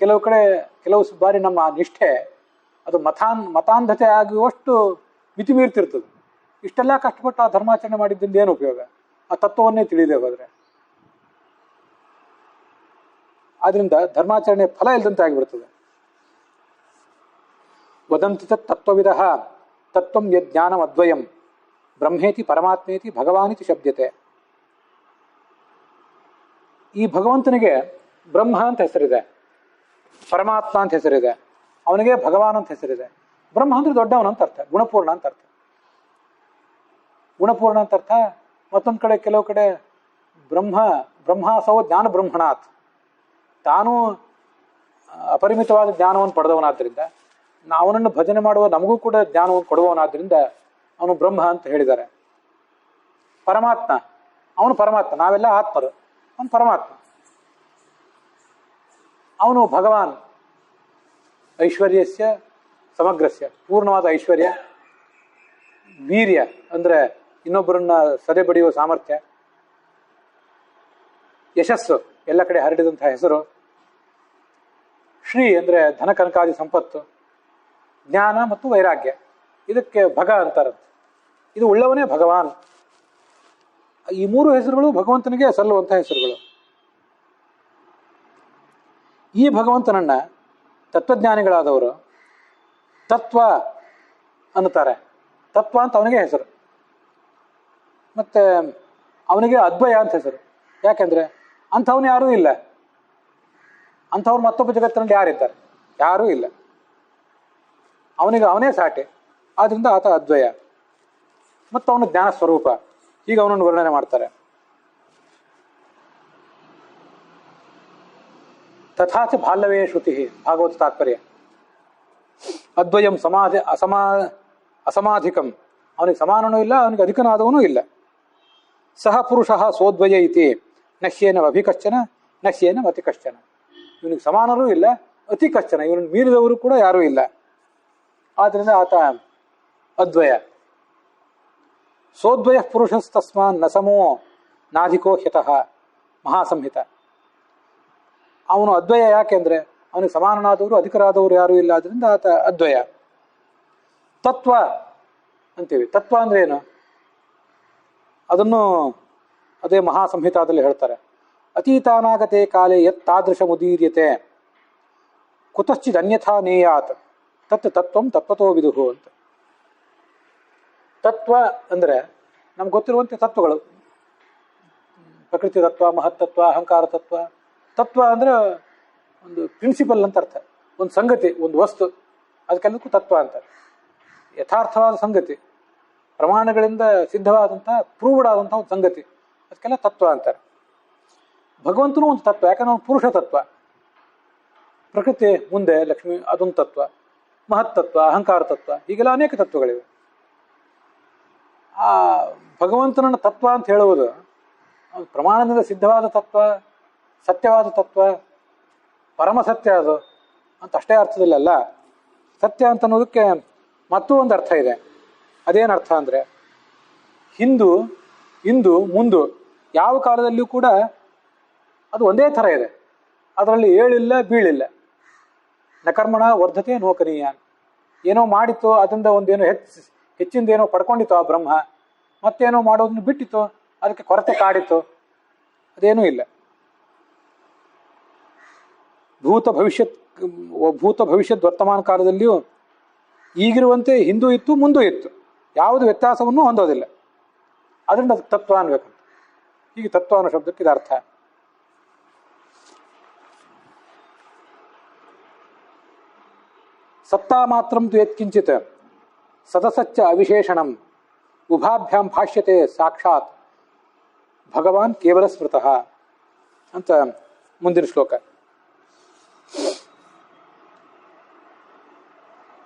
S1: ಕೆಲವು ಬಾರಿ ನಮ್ಮ ನಿಷ್ಠೆ ಅದು ಮತಾಂಧತೆ ಆಗುವಷ್ಟು ಮಿತಿ ಮೀರ್ತಿರ್ತದೆ. ಇಷ್ಟೆಲ್ಲ ಕಷ್ಟಪಟ್ಟು ಆ ಧರ್ಮಾಚರಣೆ ಮಾಡಿದ್ದರಿಂದ ಏನು ಉಪಯೋಗ? ಆ ತತ್ವವನ್ನೇ ತಿಳಿದೇ ಹೋದರೆ. ಆದ್ರಿಂದ ಧರ್ಮಾಚರಣೆ ಫಲ ಇಲ್ಲದಂತೆ ಆಗಿಬಿಡ್ತದೆ. ವದಂತಿ ತತ್ವವಿದ ತತ್ವಂ ಯಜ್ಞಾನಂ ಅದ್ವಯಂ ಬ್ರಹ್ಮೇತಿ ಪರಮಾತ್ಮೇತಿ ಭಗವಾನಿತಿ ಶಬ್ದತೆ. ಈ ಭಗವಂತನಿಗೆ ಬ್ರಹ್ಮ ಅಂತ ಹೆಸರಿದೆ, ಪರಮಾತ್ಮ ಅಂತ ಹೆಸರಿದೆ, ಅವನಿಗೆ ಭಗವಾನ್ ಅಂತ ಹೆಸರಿದೆ. ಬ್ರಹ್ಮ ಅಂದ್ರೆ ದೊಡ್ಡವನು ಅಂತ ಅರ್ಥ, ಗುಣಪೂರ್ಣ ಅಂತ ಅರ್ಥ. ಗುಣಪೂರ್ಣ ಅಂತ ಅರ್ಥ. ಮತ್ತೊಂದು ಕಡೆ, ಕೆಲವು ಕಡೆ ಬ್ರಹ್ಮಾಸವ ಜ್ಞಾನ ಬ್ರಹ್ಮಣಾತ್, ತಾನು ಅಪರಿಮಿತವಾದ ಜ್ಞಾನವನ್ನು ಪಡೆದವನಾದ್ದರಿಂದ ಅವನನ್ನು ಭಜನೆ ಮಾಡುವ ನಮಗೂ ಕೂಡ ಜ್ಞಾನವನ್ನು ಕೊಡುವವನಾದ್ದರಿಂದ ಅವನು ಬ್ರಹ್ಮ ಅಂತ ಹೇಳಿದ್ದಾರೆ. ಪರಮಾತ್ಮ, ಅವನು ಪರಮಾತ್ಮ, ನಾವೆಲ್ಲ ಆತ್ಮರು, ಅವನು ಪರಮಾತ್ಮ, ಅವನು ಭಗವಾನ್. ಐಶ್ವರ್ಯಸ್ಯ ಸಮಗ್ರಸ್ಯ, ಪೂರ್ಣವಾದ ಐಶ್ವರ್ಯ, ವೀರ್ಯ ಅಂದರೆ ಇನ್ನೊಬ್ಬರನ್ನ ಸದೆ ಬಡಿಯುವ ಸಾಮರ್ಥ್ಯ, ಯಶಸ್ಸು ಎಲ್ಲ ಕಡೆ ಹರಡಿದಂತಹ ಹೆಸರು, ಶ್ರೀ ಅಂದರೆ ಧನ ಕನಕಾದಿ ಸಂಪತ್ತು, ಜ್ಞಾನ ಮತ್ತು ವೈರಾಗ್ಯ, ಇದಕ್ಕೆ ಭಗ ಅಂತಾರಂತೆ. ಇದು ಉಳ್ಳವನೇ ಭಗವಾನ್. ಈ ಮೂರು ಹೆಸರುಗಳು ಭಗವಂತನಿಗೆ ಸಲ್ಲುವಂತಹ ಹೆಸರುಗಳು. ಈ ಭಗವಂತನನ್ನ ತತ್ವಜ್ಞಾನಿಗಳಾದವರು ತತ್ವ ಅನ್ನುತ್ತಾರೆ. ತತ್ವ ಅಂತ ಅವನಿಗೆ ಹೆಸರು. ಮತ್ತೆ ಅವನಿಗೆ ಅದ್ವಯ ಅಂತ ಹೆಸರು. ಯಾಕೆಂದ್ರೆ ಅಂಥವನು ಯಾರೂ ಇಲ್ಲ. ಅಂಥವ್ರು ಮತ್ತೊಬ್ಬ ಜಗತ್ತಿನಲ್ಲಿ ಯಾರಿದ್ದಾರೆ? ಯಾರೂ ಇಲ್ಲ. ಅವನಿಗೆ ಅವನೇ ಸಾಟಿ. ಆದ್ರಿಂದ ಆತ ಅದ್ವಯ ಮತ್ತು ಅವನು ಜ್ಞಾನ ಸ್ವರೂಪ. ಈಗ ಅವನನ್ನು ವರ್ಣನೆ ಮಾಡ್ತಾರೆ. ತಥಾಚ ಬಾಲ್ಯವೇ ಶ್ರುತಿ, ಭಾಗವತ ತಾತ್ಪರ್ಯ. ಅದ್ವಯಂ ಅಸಮಾಧಿಕಂ, ಅವನಿಗೆ ಸಮಾನನೂ ಇಲ್ಲ, ಅವನಿಗೆ ಅಧಿಕನಾದವನೂ ಇಲ್ಲ. ಸಹ ಪುರುಷ ಸೋದ್ವಯ ಇತಿ ನಶ್ಯೇನ ಅಭಿಕಶ್ಚನ ನಶ್ಯೇನ ಅತಿ ಕಶ್ಚನ. ಇವನಿಗೆ ಸಮಾನರೂ ಇಲ್ಲ, ಅತಿ ಕಶ್ಚನ, ಇವನನ್ನು ಮೀರಿದವರು ಕೂಡ ಯಾರೂ ಇಲ್ಲ. ಆದ್ದರಿಂದ ಆತ ಅದ್ವಯ. ಸೋದ್ವಯ ಪುರುಷಸ್ತಸ್ಮಾನ್ ನ ಸಮೋ ನಾಧಿಕೋ ಹ್ಯತಃ ಮಹಾಸಂಹಿತ. ಅವನು ಅದ್ವಯ ಯಾಕೆಂದ್ರೆ ಅವನಿಗೆ ಸಮಾನನಾದವರು ಅಧಿಕರಾದವರು ಯಾರೂ ಇಲ್ಲ. ಆದ್ರಿಂದ ಆತ ಅದ್ವಯ. ತತ್ವ ಅಂತೀವಿ. ತತ್ವ ಅಂದ್ರೆ ಏನು? ಅದನ್ನು ಅದೇ ಮಹಾಸಂಹಿತಾದಲ್ಲಿ ಹೇಳ್ತಾರೆ. ಅತೀತಾನಾಗತೆ ಕಾಲೇ ಯತ್ ತಾದೃಶ ಮುದೀರ್ಯತೆ ಕುತಶ್ಚಿದ್ ಅನ್ಯಥಾ ನೇಯಾತ್ ತತ್ ತತ್ವಂ ತತ್ವತೋ ವಿದುಹು ಅಂತ. ತತ್ವ ಅಂದರೆ ನಮ್ಗೆ ಗೊತ್ತಿರುವಂತೆ ತತ್ವಗಳು, ಪ್ರಕೃತಿ ತತ್ವ, ಮಹತ್ತತ್ವ, ಅಹಂಕಾರ ತತ್ವ. ತತ್ವ ಅಂದರೆ ಒಂದು ಪ್ರಿನ್ಸಿಪಲ್ ಅಂತ ಅರ್ಥ. ಒಂದು ಸಂಗತಿ, ಒಂದು ವಸ್ತು, ಅದಕ್ಕೆಲ್ಲದಕ್ಕೂ ತತ್ವ ಅಂತಾರೆ. ಯಥಾರ್ಥವಾದ ಸಂಗತಿ, ಪ್ರಮಾಣಗಳಿಂದ ಸಿದ್ಧವಾದಂಥ ಪ್ರೂವ್ಡ್ ಆದಂಥ ಒಂದು ಸಂಗತಿ, ಅದಕ್ಕೆಲ್ಲ ತತ್ವ ಅಂತಾರೆ. ಭಗವಂತನೂ ಒಂದು ತತ್ವ. ಯಾಕಂದ್ರೆ ಅವನು ಪುರುಷ ತತ್ವ. ಪ್ರಕೃತಿ ಮುಂದೆ ಲಕ್ಷ್ಮಿ, ಅದೊಂದು ತತ್ವ. ಮಹತ್ತತ್ವ, ಅಹಂಕಾರ ತತ್ವ, ಹೀಗೆಲ್ಲ ಅನೇಕ ತತ್ವಗಳಿವೆ. ಆ ಭಗವಂತನನ್ನ ತತ್ವ ಅಂತ ಹೇಳುವುದು ಪ್ರಮಾಣದಿಂದ ಸಿದ್ಧವಾದ ತತ್ವ, ಸತ್ಯವಾದ ತತ್ವ, ಪರಮ ಸತ್ಯ ಅದು ಅಂತ ಅಷ್ಟೇ ಅರ್ಥದಲ್ಲಲ್ಲ. ಸತ್ಯ ಅಂತ ಅನ್ನೋದಕ್ಕೆ ಮತ್ತೂ ಒಂದು ಅರ್ಥ ಇದೆ. ಅದೇನು ಅರ್ಥ ಅಂದರೆ ಹಿಂದು, ಇಂದು, ಮುಂದು ಯಾವ ಕಾಲದಲ್ಲಿಯೂ ಕೂಡ ಅದು ಒಂದೇ ಥರ ಇದೆ. ಅದರಲ್ಲಿ ಏಳಿಲ್ಲ ಬೀಳಿಲ್ಲ. ನಕರ್ಮಣ ವರ್ಧತೆ ನೋಕನೀಯ. ಏನೋ ಮಾಡಿತ್ತು, ಅದರಿಂದ ಒಂದೇನೋ ಹೆಚ್ಚಿಂದೇನೋ ಪಡ್ಕೊಂಡಿತ್ತು ಆ ಬ್ರಹ್ಮ, ಮತ್ತೇನೋ ಮಾಡೋದನ್ನು ಬಿಟ್ಟಿತ್ತು, ಅದಕ್ಕೆ ಕೊರತೆ ಕಾಡಿತ್ತು, ಅದೇನೂ ಇಲ್ಲ. ಭೂತ ಭವಿಷ್ಯತ್ ವರ್ತಮಾನ ಕಾಲದಲ್ಲಿಯೂ ಈಗಿರುವಂತೆ ಹಿಂದೂ ಇತ್ತು, ಮುಂದೂ ಇತ್ತು. ಯಾವುದು ವ್ಯತ್ಯಾಸವನ್ನು ಹೊಂದೋದಿಲ್ಲ. ಅದರಿಂದ ಅದು ತತ್ವ ಅನ್ಬೇಕಂತ. ಹೀಗೆ ತತ್ವ ಅನ್ನೋ ಶಬ್ದಕ್ಕೆ ಇದು ಅರ್ಥ. ಸತ್ತಾ ಮಾತ್ರಂ ತು ಯತ್ಕಿಂಚಿತ್ ಸದಸಚ್ಚ ಅವಿಶೇಷಣಂ ಉಭಾಭ್ಯಾಂ ಭಾಷ್ಯತೆ ಸಾಕ್ಷಾತ್ ಭಗವಾನ್ ಕೇವಲ ಸ್ಮೃತಃ ಅಂತ ಮುಂದಿನ ಶ್ಲೋಕ.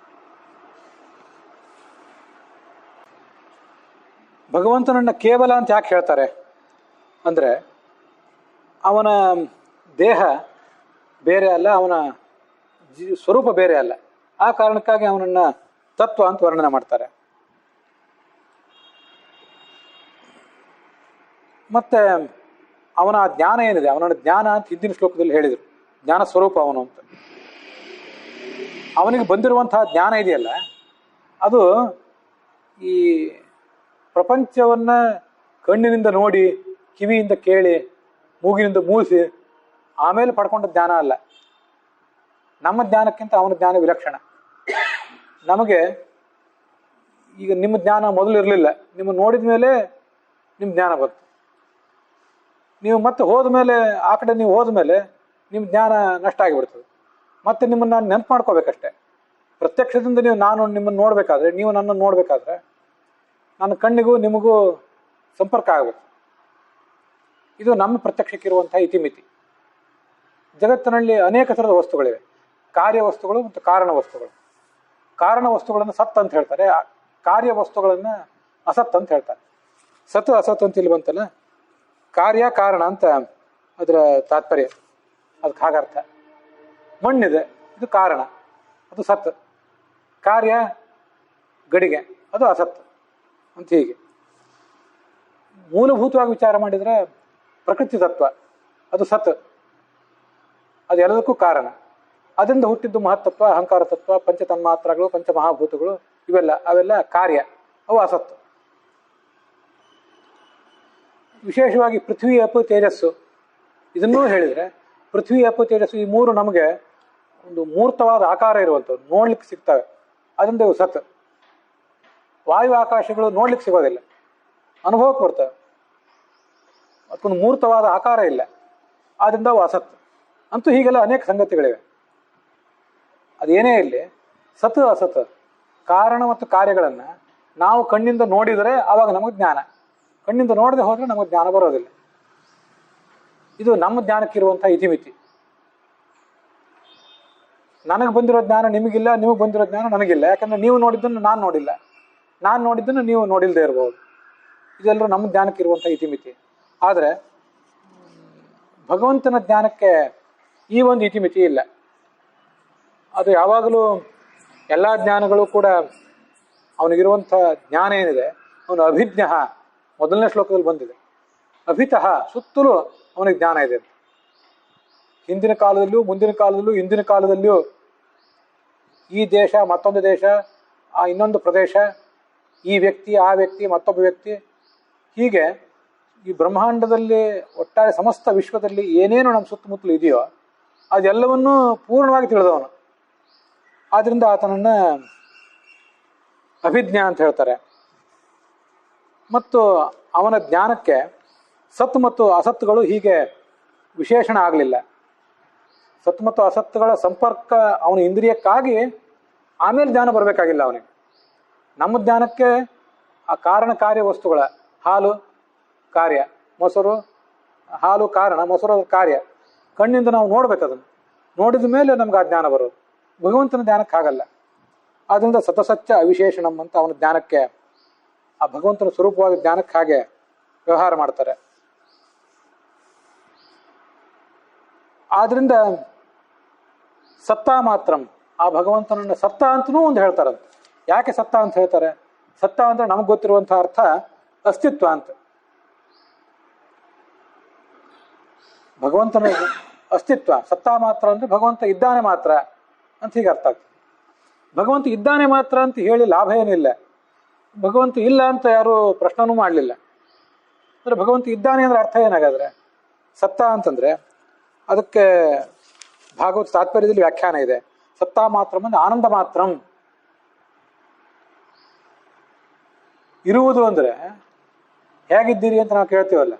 S1: ಭಗವಂತನನ್ನ ಕೇವಲ ಅಂತ ಯಾಕೆ ಹೇಳ್ತಾರೆ ಅಂದರೆ ಅವನ ದೇಹ ಬೇರೆ ಅಲ್ಲ, ಅವನ ಸ್ವರೂಪ ಬೇರೆ ಅಲ್ಲ. ಆ ಕಾರಣಕ್ಕಾಗಿ ಅವನನ್ನ ತತ್ವ ಅಂತ ವರ್ಣನೆ ಮಾಡ್ತಾರೆ. ಮತ್ತೆ ಅವನ ಜ್ಞಾನ ಏನಿದೆ, ಅವನ ಜ್ಞಾನ ಅಂತ ಹಿಂದಿನ ಶ್ಲೋಕದಲ್ಲಿ ಹೇಳಿದರು. ಜ್ಞಾನ ಸ್ವರೂಪ ಅವನು ಅಂತ. ಅವನಿಗೆ ಬಂದಿರುವಂತಹ ಜ್ಞಾನ ಇದೆಯಲ್ಲ, ಅದು ಈ ಪ್ರಪಂಚವನ್ನ ಕಣ್ಣಿನಿಂದ ನೋಡಿ, ಕಿವಿಯಿಂದ ಕೇಳಿ, ಮೂಗಿನಿಂದ ಮೂಸಿ ಆಮೇಲೆ ಪಡ್ಕೊಂಡ ಜ್ಞಾನ ಅಲ್ಲ. ನಮ್ಮ ಜ್ಞಾನಕ್ಕಿಂತ ಅವನ ಜ್ಞಾನ ವಿಲಕ್ಷಣ. ನಮಗೆ ಈಗ ನಿಮ್ಮ ಜ್ಞಾನ ಮೊದಲು ಇರಲಿಲ್ಲ, ನಿಮ್ಮ ನೋಡಿದ ಮೇಲೆ ನಿಮ್ಮ ಜ್ಞಾನ ಬಂತು. ನೀವು ಮತ್ತೆ ಹೋದ ಮೇಲೆ, ಆ ಕಡೆ ನೀವು ಹೋದ ಮೇಲೆ ನಿಮ್ಮ ಜ್ಞಾನ ನಷ್ಟ ಆಗಿಬಿಡ್ತದೆ. ಮತ್ತೆ ನಿಮ್ಮನ್ನು ನಾನು ನೆನಪು ಮಾಡ್ಕೋಬೇಕಷ್ಟೆ. ಪ್ರತ್ಯಕ್ಷದಿಂದ ನಾನು ನಿಮ್ಮನ್ನು ನೋಡಬೇಕಾದ್ರೆ, ನೀವು ನನ್ನನ್ನು ನೋಡಬೇಕಾದ್ರೆ ನನ್ನ ಕಣ್ಣಿಗೂ ನಿಮಗೂ ಸಂಪರ್ಕ ಆಗಬೇಕು. ಇದು ನಮ್ಮ ಪ್ರತ್ಯಕ್ಷಕ್ಕಿರುವಂತಹ ಇತಿಮಿತಿ. ಜಗತ್ತಿನಲ್ಲಿ ಅನೇಕ ಥರದ ವಸ್ತುಗಳಿವೆ. ಕಾರ್ಯ ವಸ್ತುಗಳು ಮತ್ತು ಕಾರಣ ವಸ್ತುಗಳು. ಕಾರಣ ವಸ್ತುಗಳನ್ನು ಸತ್ ಅಂತ ಹೇಳ್ತಾರೆ, ಕಾರ್ಯ ವಸ್ತುಗಳನ್ನು ಅಸತ್ ಅಂತ ಹೇಳ್ತಾರೆ. ಸತ್ ಅಸತ್ ಅಂತ ಇಲ್ಲಿ ಬಂತಲ್ಲ, ಕಾರ್ಯ ಕಾರಣ ಅಂತ ಅದರ ತಾತ್ಪರ್ಯ, ಅದಕ್ಕೆ ಹಾಗರ್ಥ. ಮಣ್ಣಿದೆ, ಇದು ಕಾರಣ, ಅದು ಸತ್. ಕಾರ್ಯ ಗಡಿಗೆ, ಅದು ಅಸತ್ ಅಂತ. ಹೀಗೆ ಮೂಲಭೂತವಾಗಿ ವಿಚಾರ ಮಾಡಿದರೆ ಪ್ರಕೃತಿ ತತ್ವ ಅದು ಸತ್, ಅದು ಎಲ್ಲದಕ್ಕೂ ಕಾರಣ. ಅದರಿಂದ ಹುಟ್ಟಿದ್ದು ಮಹತ್ತತ್ವ, ಅಹಂಕಾರ ತತ್ವ, ಪಂಚತನ್ಮಾತ್ರಗಳು, ಪಂಚಮಹಾಭೂತಗಳು, ಅವೆಲ್ಲ ಕಾರ್ಯ, ಅವು ಅಸತ್ತು. ವಿಶೇಷವಾಗಿ ಪೃಥ್ವಿ, ಅಪ್ಪು, ತೇಜಸ್ಸು ಇದನ್ನೂ ಹೇಳಿದರೆ, ಪೃಥ್ವಿ, ಅಪ್ಪು, ತೇಜಸ್ಸು ಈ ಮೂರು ನಮಗೆ ಒಂದು ಮೂರ್ತವಾದ ಆಕಾರ ಇರುವಂಥದ್ದು, ನೋಡ್ಲಿಕ್ಕೆ ಸಿಗ್ತವೆ, ಅದರಿಂದ ಇವು ಸತ್. ವಾಯು ಆಕಾಶಗಳು ನೋಡ್ಲಿಕ್ಕೆ ಸಿಗೋದಿಲ್ಲ, ಅನುಭವಕ್ಕೆ ಬರ್ತವೆ, ಅದಕ್ಕೊಂದು ಮೂರ್ತವಾದ ಆಕಾರ ಇಲ್ಲ, ಆದ್ದರಿಂದ ಅವು ಅಸತ್. ಅಂತೂ ಹೀಗೆಲ್ಲ ಅನೇಕ ಸಂಗತಿಗಳಿವೆ. ಅದೇನೇ ಇಲ್ಲಿ ಸತ್ ಅಸತ್ ಕಾರಣ ಮತ್ತು ಕಾರ್ಯಗಳನ್ನು ನಾವು ಕಣ್ಣಿಂದ ನೋಡಿದರೆ ಆವಾಗ ನಮಗೆ ಜ್ಞಾನ, ಕಣ್ಣಿಂದ ನೋಡದೆ ಹೋದರೆ ನಮಗೆ ಜ್ಞಾನ ಬರೋದಿಲ್ಲ. ಇದು ನಮ್ಮ ಜ್ಞಾನಕ್ಕಿರುವಂಥ ಇತಿಮಿತಿ. ನನಗೆ ಬಂದಿರೋ ಜ್ಞಾನ ನಿಮಗಿಲ್ಲ, ನಿಮಗೆ ಬಂದಿರೋ ಜ್ಞಾನ ನನಗಿಲ್ಲ. ಯಾಕಂದರೆ ನೀವು ನೋಡಿದ್ದನ್ನು ನಾನು ನೋಡಿಲ್ಲ, ನಾನು ನೋಡಿದ್ದನ್ನು ನೀವು ನೋಡಿಲ್ಲದೆ ಇರ್ಬೋದು. ಇದೆಲ್ಲರೂ ನಮ್ಮ ಜ್ಞಾನಕ್ಕಿರುವಂಥ ಇತಿಮಿತಿ. ಆದರೆ ಭಗವಂತನ ಜ್ಞಾನಕ್ಕೆ ಈ ಒಂದು ಇತಿಮಿತಿ ಇಲ್ಲ. ಅದು ಯಾವಾಗಲೂ ಎಲ್ಲ ಜ್ಞಾನಗಳು ಕೂಡ ಅವನಿಗಿರುವಂಥ ಜ್ಞಾನ ಏನಿದೆ, ಅವನು ಅಭಿಜ್ಞ, ಮೊದಲನೇ ಶ್ಲೋಕದಲ್ಲಿ ಬಂದಿದೆ. ಅಭಿತಃ, ಸುತ್ತಲೂ ಅವನಿಗೆ ಜ್ಞಾನ ಇದೆ. ಹಿಂದಿನ ಕಾಲದಲ್ಲೂ, ಮುಂದಿನ ಕಾಲದಲ್ಲೂ, ಇಂದಿನ ಕಾಲದಲ್ಲಿಯೂ ಈ ದೇಶ ಮತ್ತೊಂದು ದೇಶ, ಆ ಇನ್ನೊಂದು ಪ್ರದೇಶ, ಈ ವ್ಯಕ್ತಿ ಆ ವ್ಯಕ್ತಿ ಮತ್ತೊಬ್ಬ ವ್ಯಕ್ತಿ, ಹೀಗೆ ಈ ಬ್ರಹ್ಮಾಂಡದಲ್ಲಿ ಒಟ್ಟಾರೆ ಸಮಸ್ತ ವಿಶ್ವದಲ್ಲಿ ಏನೇನು ನಮ್ಮ ಸುತ್ತಮುತ್ತಲು ಇದೆಯೋ ಅದೆಲ್ಲವನ್ನೂ ಪೂರ್ಣವಾಗಿ ತಿಳಿದವನು. ಆದ್ದರಿಂದ ಆತನನ್ನು ಅಭಿಜ್ಞ ಅಂತ ಹೇಳ್ತಾರೆ. ಮತ್ತು ಅವನ ಜ್ಞಾನಕ್ಕೆ ಸತ್ ಮತ್ತು ಅಸತ್ತುಗಳು ಹೀಗೆ ವಿಶೇಷಣ ಆಗಲಿಲ್ಲ. ಸತ್ ಮತ್ತು ಅಸತ್ತುಗಳ ಸಂಪರ್ಕ ಅವನ ಇಂದ್ರಿಯಕ್ಕಾಗಿ ಆಮೇಲೆ ಜ್ಞಾನ ಬರಬೇಕಾಗಿಲ್ಲ ಅವನಿಗೆ. ನಮ್ಮ ಜ್ಞಾನಕ್ಕೆ ಆ ಕಾರಣ ಕಾರ್ಯ ವಸ್ತುಗಳ ಹಾಲು ಕಾರ್ಯ, ಮೊಸರು, ಹಾಲು ಕಾರಣ, ಮೊಸರು ಕಾರ್ಯ. ಕಣ್ಣಿಂದ ನಾವು ನೋಡ್ಬೇಕು, ಅದನ್ನು ನೋಡಿದ ಮೇಲೆ ನಮ್ಗೆ ಆ ಜ್ಞಾನ ಬರೋದು. ಭಗವಂತನ ಜ್ಞಾನಕ್ಕೆ ಆಗಲ್ಲ. ಆದ್ದರಿಂದ ಸತಸಚ್ಚ ಅವಿಶೇಷಣಂ ಅಂತ ಅವನ ಜ್ಞಾನಕ್ಕೆ, ಆ ಭಗವಂತನ ಸ್ವರೂಪವಾದ ಜ್ಞಾನಕ್ಕೆ ಹಾಗೆ ವ್ಯವಹಾರ ಮಾಡ್ತಾರೆ. ಆದ್ರಿಂದ ಸತ್ತ ಮಾತ್ರಂ, ಆ ಭಗವಂತನನ್ನು ಸತ್ತ ಅಂತನೂ ಒಂದು ಹೇಳ್ತಾರಂತೆ. ಯಾಕೆ ಸತ್ತ ಅಂತ ಹೇಳ್ತಾರೆ? ಸತ್ತ ಅಂದ್ರೆ ನಮಗೆ ಗೊತ್ತಿರುವಂತಹ ಅರ್ಥ ಅಸ್ತಿತ್ವ ಅಂತ. ಭಗವಂತನ ಅಸ್ತಿತ್ವ, ಸತ್ತ ಮಾತ್ರ ಅಂದ್ರೆ ಭಗವಂತ ಇದ್ದಾನೆ ಮಾತ್ರ ಅಂತ ಹೀಗೆ ಅರ್ಥ ಆಗ್ತದೆ. ಭಗವಂತ ಇದ್ದಾನೆ ಮಾತ್ರ ಅಂತ ಹೇಳಿ ಲಾಭ ಏನಿಲ್ಲ. ಭಗವಂತ ಇಲ್ಲ ಅಂತ ಯಾರು ಪ್ರಶ್ನನೂ ಮಾಡಲಿಲ್ಲ. ಅಂದ್ರೆ ಭಗವಂತ ಇದ್ದಾನೆ ಅಂದ್ರೆ ಅರ್ಥ ಏನಾಗಾದ್ರೆ? ಸತ್ತ ಅಂತಂದ್ರೆ ಅದಕ್ಕೆ ಭಾಗವತ ತಾತ್ಪರ್ಯದಲ್ಲಿ ವ್ಯಾಖ್ಯಾನ ಇದೆ. ಸತ್ತ ಮಾತ್ರ ಅಂದ್ರೆ ಆನಂದ ಮಾತ್ರಂ. ಇರುವುದು ಅಂದ್ರೆ ಹೇಗಿದ್ದೀರಿ ಅಂತ ನಾವು ಕೇಳ್ತೀವಲ್ಲ,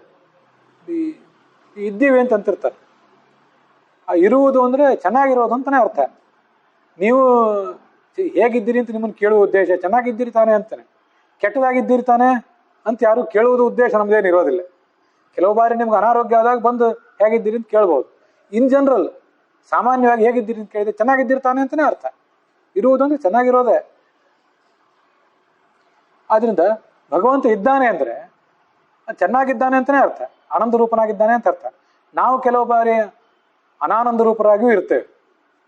S1: ಇದ್ದೀವಿ ಅಂತ ಅಂತಿರ್ತಾರೆ. ಆ ಇರುವುದು ಅಂದ್ರೆ ಚೆನ್ನಾಗಿರೋದು ಅಂತಾನೆ ಅರ್ಥ. ನೀವು ಹೇಗಿದ್ದೀರಿ ಅಂತ ನಿಮ್ಮನ್ನು ಕೇಳುವ ಉದ್ದೇಶ ಚೆನ್ನಾಗಿದ್ದೀರಿ ತಾನೆ ಅಂತಾನೆ. ಕೆಟ್ಟದಾಗಿದ್ದೀರಿ ತಾನೆ ಅಂತ ಯಾರು ಕೇಳುವುದು ಉದ್ದೇಶ ನಮ್ದೇನು ಇರೋದಿಲ್ಲ. ಕೆಲವು ಬಾರಿ ನಿಮ್ಗೆ ಅನಾರೋಗ್ಯ ಆದಾಗ ಬಂದು ಹೇಗಿದ್ದೀರಿ ಅಂತ ಕೇಳ್ಬೋದು. ಇನ್ ಜನರಲ್ ಸಾಮಾನ್ಯವಾಗಿ ಹೇಗಿದ್ದೀರಿ ಅಂತ ಕೇಳಿದ್ರೆ ಚೆನ್ನಾಗಿದ್ದೀರಿ ತಾನೆ ಅಂತಾನೆ ಅರ್ಥ. ಇರುವುದು ಅಂದ್ರೆ ಚೆನ್ನಾಗಿರೋದೆ. ಆದ್ರಿಂದ ಭಗವಂತ ಇದ್ದಾನೆ ಅಂದ್ರೆ ಚೆನ್ನಾಗಿದ್ದಾನೆ ಅಂತಾನೆ ಅರ್ಥ, ಆನಂದ ರೂಪನಾಗಿದ್ದಾನೆ ಅಂತ ಅರ್ಥ. ನಾವು ಕೆಲವು ಬಾರಿ ಅನಾನಂದ ರೂಪರಾಗಿಯೂ ಇರ್ತೇವೆ,